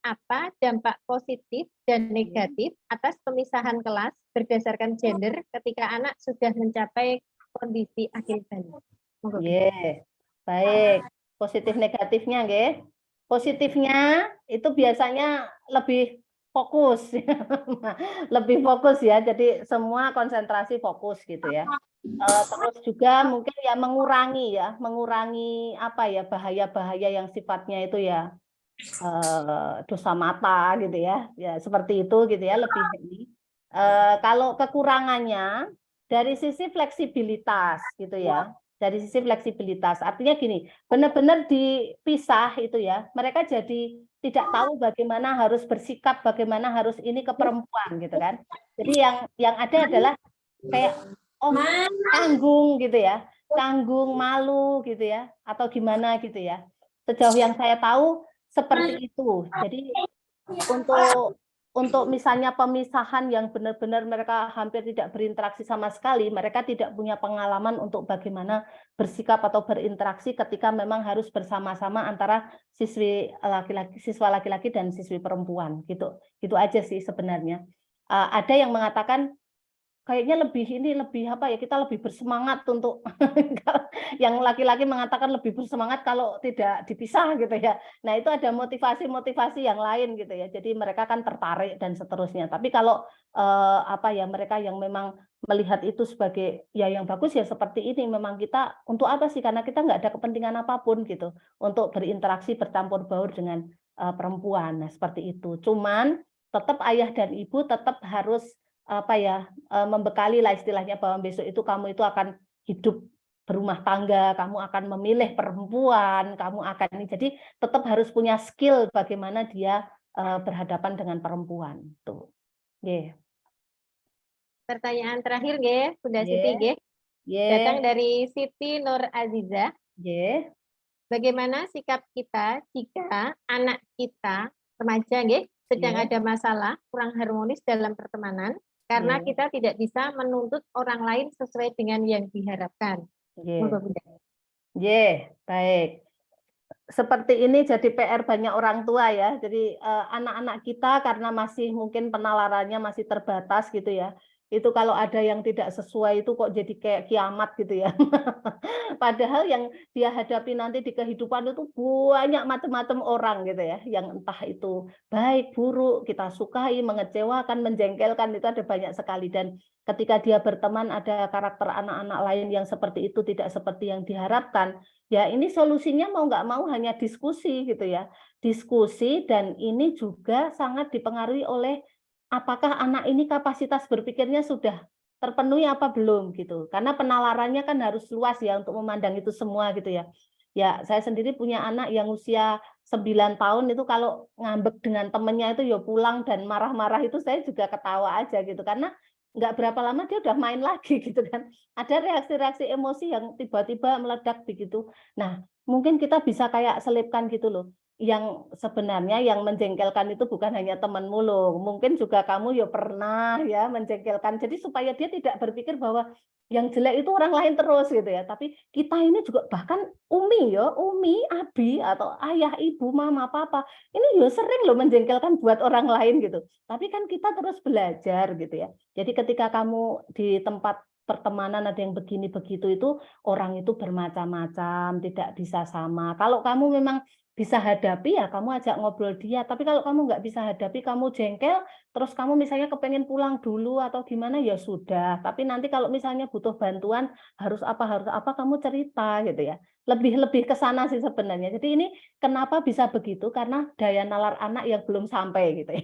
Apa dampak positif dan negatif atas pemisahan kelas berdasarkan gender ketika anak sudah mencapai kondisi akhir balik? Baik. Positif negatifnya nggih. Positifnya itu biasanya lebih fokus. Lebih fokus ya. Jadi semua konsentrasi fokus gitu ya. Terus juga mungkin ya mengurangi apa ya, bahaya-bahaya yang sifatnya itu ya dosa mata gitu ya, seperti itu gitu ya, lebih ini. Kalau kekurangannya dari sisi fleksibilitas gitu ya, dari sisi fleksibilitas, artinya gini, benar-benar dipisah itu ya, mereka jadi tidak tahu bagaimana harus bersikap, bagaimana harus ini ke perempuan gitu kan. Jadi yang ada adalah kayak canggung gitu ya, canggung, malu gitu ya, atau gimana gitu ya. Sejauh yang saya tahu seperti itu. Jadi untuk misalnya pemisahan yang benar-benar mereka hampir tidak berinteraksi sama sekali, mereka tidak punya pengalaman untuk bagaimana bersikap atau berinteraksi ketika memang harus bersama-sama antara siswa laki-laki dan siswi perempuan gitu. Gitu aja sih sebenarnya. Ada yang mengatakan kayaknya lebih apa ya, kita lebih bersemangat untuk yang laki-laki mengatakan lebih bersemangat kalau tidak dipisah gitu ya. Nah, itu ada motivasi-motivasi yang lain gitu ya. Jadi mereka kan tertarik dan seterusnya. Tapi kalau apa ya, mereka yang memang melihat itu sebagai ya yang bagus ya seperti ini, memang kita untuk apa sih? Karena kita nggak ada kepentingan apapun gitu untuk berinteraksi bercampur baur dengan perempuan. Nah, seperti itu. Cuman tetap ayah dan ibu tetap harus apa ya, membekali lah istilahnya bahwa besok itu kamu itu akan hidup berumah tangga, kamu akan memilih perempuan, kamu akan ini. Jadi tetap harus punya skill bagaimana dia berhadapan dengan perempuan. Tuh. Yeah. Pertanyaan terakhir nggih, Bunda Yeah. Siti nggih. Yeah. Datang dari Siti Nur Aziza. Yeah. Bagaimana sikap kita jika anak kita remaja nggih sedang Yeah. ada masalah kurang harmonis dalam pertemanan karena Yeah. kita tidak bisa menuntut orang lain sesuai dengan yang diharapkan. Yeah. Monggo, Bunda. Yeah. Baik. Seperti ini jadi PR banyak orang tua ya. Jadi anak-anak kita karena masih mungkin penalarannya masih terbatas gitu ya. Itu kalau ada yang tidak sesuai itu kok jadi kayak kiamat gitu ya. Padahal yang dia hadapi nanti di kehidupan itu banyak macam-macam orang gitu ya. Yang entah itu baik, buruk, kita sukai, mengecewakan, menjengkelkan, itu ada banyak sekali. Dan ketika dia berteman ada karakter anak-anak lain yang seperti itu tidak seperti yang diharapkan, ya ini solusinya mau nggak mau hanya diskusi gitu ya. Diskusi, dan ini juga sangat dipengaruhi oleh apakah anak ini kapasitas berpikirnya sudah terpenuhi apa belum gitu. Karena penalarannya kan harus luas ya untuk memandang itu semua gitu ya. Ya, saya sendiri punya anak yang usia 9 tahun itu kalau ngambek dengan temennya itu ya pulang dan marah-marah itu saya juga ketawa aja gitu. Karena nggak berapa lama dia udah main lagi gitu kan. Ada reaksi-reaksi emosi yang tiba-tiba meledak begitu. Nah, mungkin kita bisa kayak selipkan gitu loh. Yang sebenarnya yang menjengkelkan itu bukan hanya temanmu loh. Mungkin juga kamu ya pernah ya menjengkelkan. Jadi supaya dia tidak berpikir bahwa yang jelek itu orang lain terus gitu ya. Tapi kita ini juga bahkan Umi ya, Umi, Abi atau ayah, ibu, mama, papa. Ini ya sering loh menjengkelkan buat orang lain gitu. Tapi kan kita terus belajar gitu ya. Jadi ketika kamu di tempat pertemanan ada yang begini begitu itu orang itu bermacam-macam, tidak bisa sama. Kalau kamu memang bisa hadapi ya kamu ajak ngobrol dia. Tapi kalau kamu nggak bisa hadapi, kamu jengkel, terus kamu misalnya kepengen pulang dulu atau gimana ya sudah. Tapi nanti kalau misalnya butuh bantuan harus apa kamu cerita gitu ya. Lebih ke sana sih sebenarnya. Jadi ini kenapa bisa begitu? Karena daya nalar anak yang belum sampai gitu ya.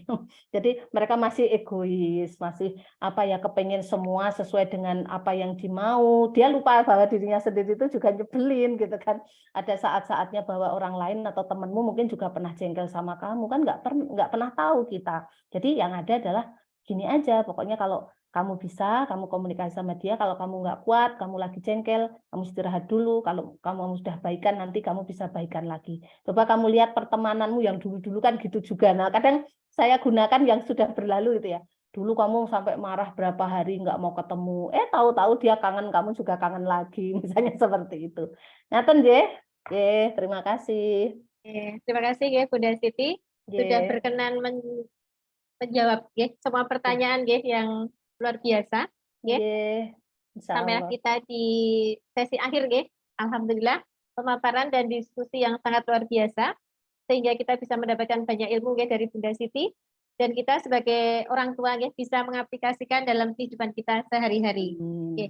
Jadi mereka masih egois, masih apa ya kepengen semua sesuai dengan apa yang dimau. Dia lupa bahwa dirinya sendiri itu juga nyebelin gitu kan. Ada saat-saatnya bahwa orang lain atau temanmu mungkin juga pernah jengkel sama kamu kan nggak pernah tahu kita. Jadi yang ada adalah gini aja, pokoknya kalau kamu bisa, kamu komunikasi sama dia. Kalau kamu nggak kuat, kamu lagi jengkel, kamu istirahat dulu. Kalau kamu sudah baikan, nanti kamu bisa baikan lagi. Coba kamu lihat pertemananmu yang dulu-dulu kan gitu juga. Nah, kadang saya gunakan yang sudah berlalu itu ya. Dulu kamu sampai marah berapa hari nggak mau ketemu. Tahu-tahu dia kangen, kamu juga kangen lagi. Misalnya seperti itu. Ngaten, Ye, terima kasih. Terima kasih ya Bunda Siti sudah Ye. berkenan menjawab ya semua pertanyaan ya yang luar biasa ya. Sampai kita di sesi akhir ya. Alhamdulillah pemaparan dan diskusi yang sangat luar biasa sehingga kita bisa mendapatkan banyak ilmu ya dari Bunda Siti dan kita sebagai orang tua ya bisa mengaplikasikan dalam kehidupan kita sehari-hari. Ya.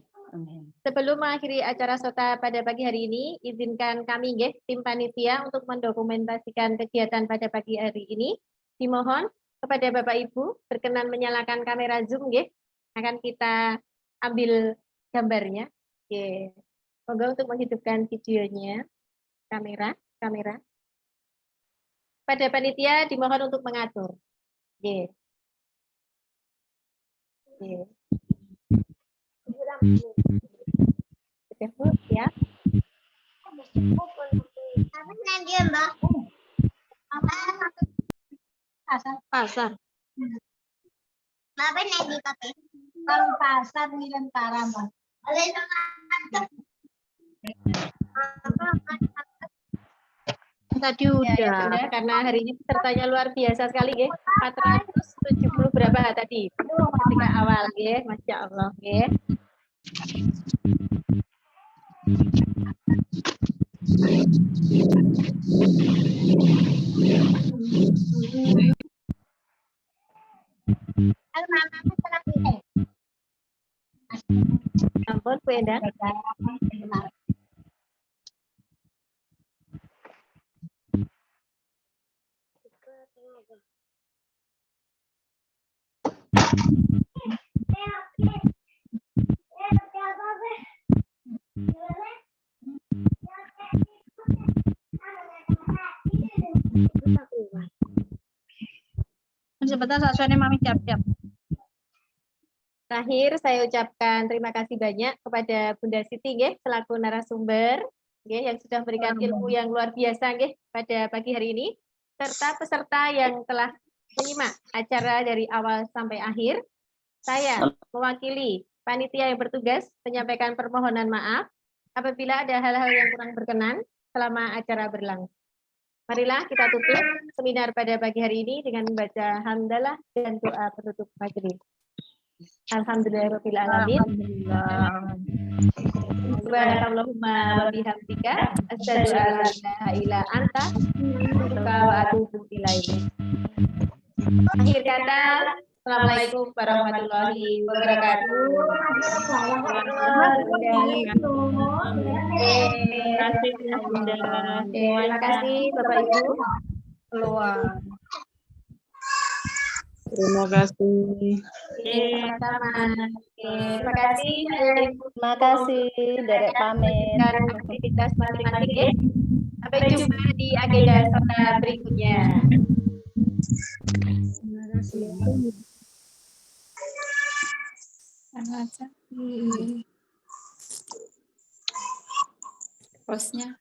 Sebelum mengakhiri acara SOTA pada pagi hari ini, izinkan kami tim panitia untuk mendokumentasikan kegiatan pada pagi hari ini. Dimohon kepada Bapak Ibu berkenan menyalakan kamera Zoom akan kita ambil gambarnya. Moga untuk menghidupkan videonya. Kamera. Pada panitia dimohon untuk mengatur. Ya. Pasar. Apa yang dipakai? Kalau pasar di Lentara, Mbak. Tadi Ya, udah. ya Bunda, karena hari ini pesertanya luar biasa sekali, nggih. 470 berapa tadi ketika awal, nggih. Masya Allah, nggih. Halo Mama, senang ini. Ampun, Bu Endang. Sebentar suasana Mami siap-siap. Terakhir, saya ucapkan terima kasih banyak kepada Bunda Siti, nggih, selaku narasumber, nggih, yang sudah memberikan ilmu yang luar biasa, nggih, pada pagi hari ini, serta peserta yang telah menyimak acara dari awal sampai akhir. Saya mewakili panitia yang bertugas menyampaikan permohonan maaf apabila ada hal-hal yang kurang berkenan selama acara berlangsung. Marilah kita tutup seminar pada pagi hari ini dengan membaca hamdalah dan doa penutup majelis. Alhamdulillahirabbil alamin. Subhanakallahumma wa bihamdika asyhadu an la ilaha illa anta astaghfiruka wa atubu ilaik. Akhir kata, Assalamualaikum warahmatullahi wabarakatuh. Terima kasih Bapak Ibu. Keluar. Terima kasih. Sama-sama. Terima kasih. Terima kasih, Derek pamit. Dan aktivitas masing-masing, ya. Sampai jumpa di agenda serta berikutnya. Hostnya.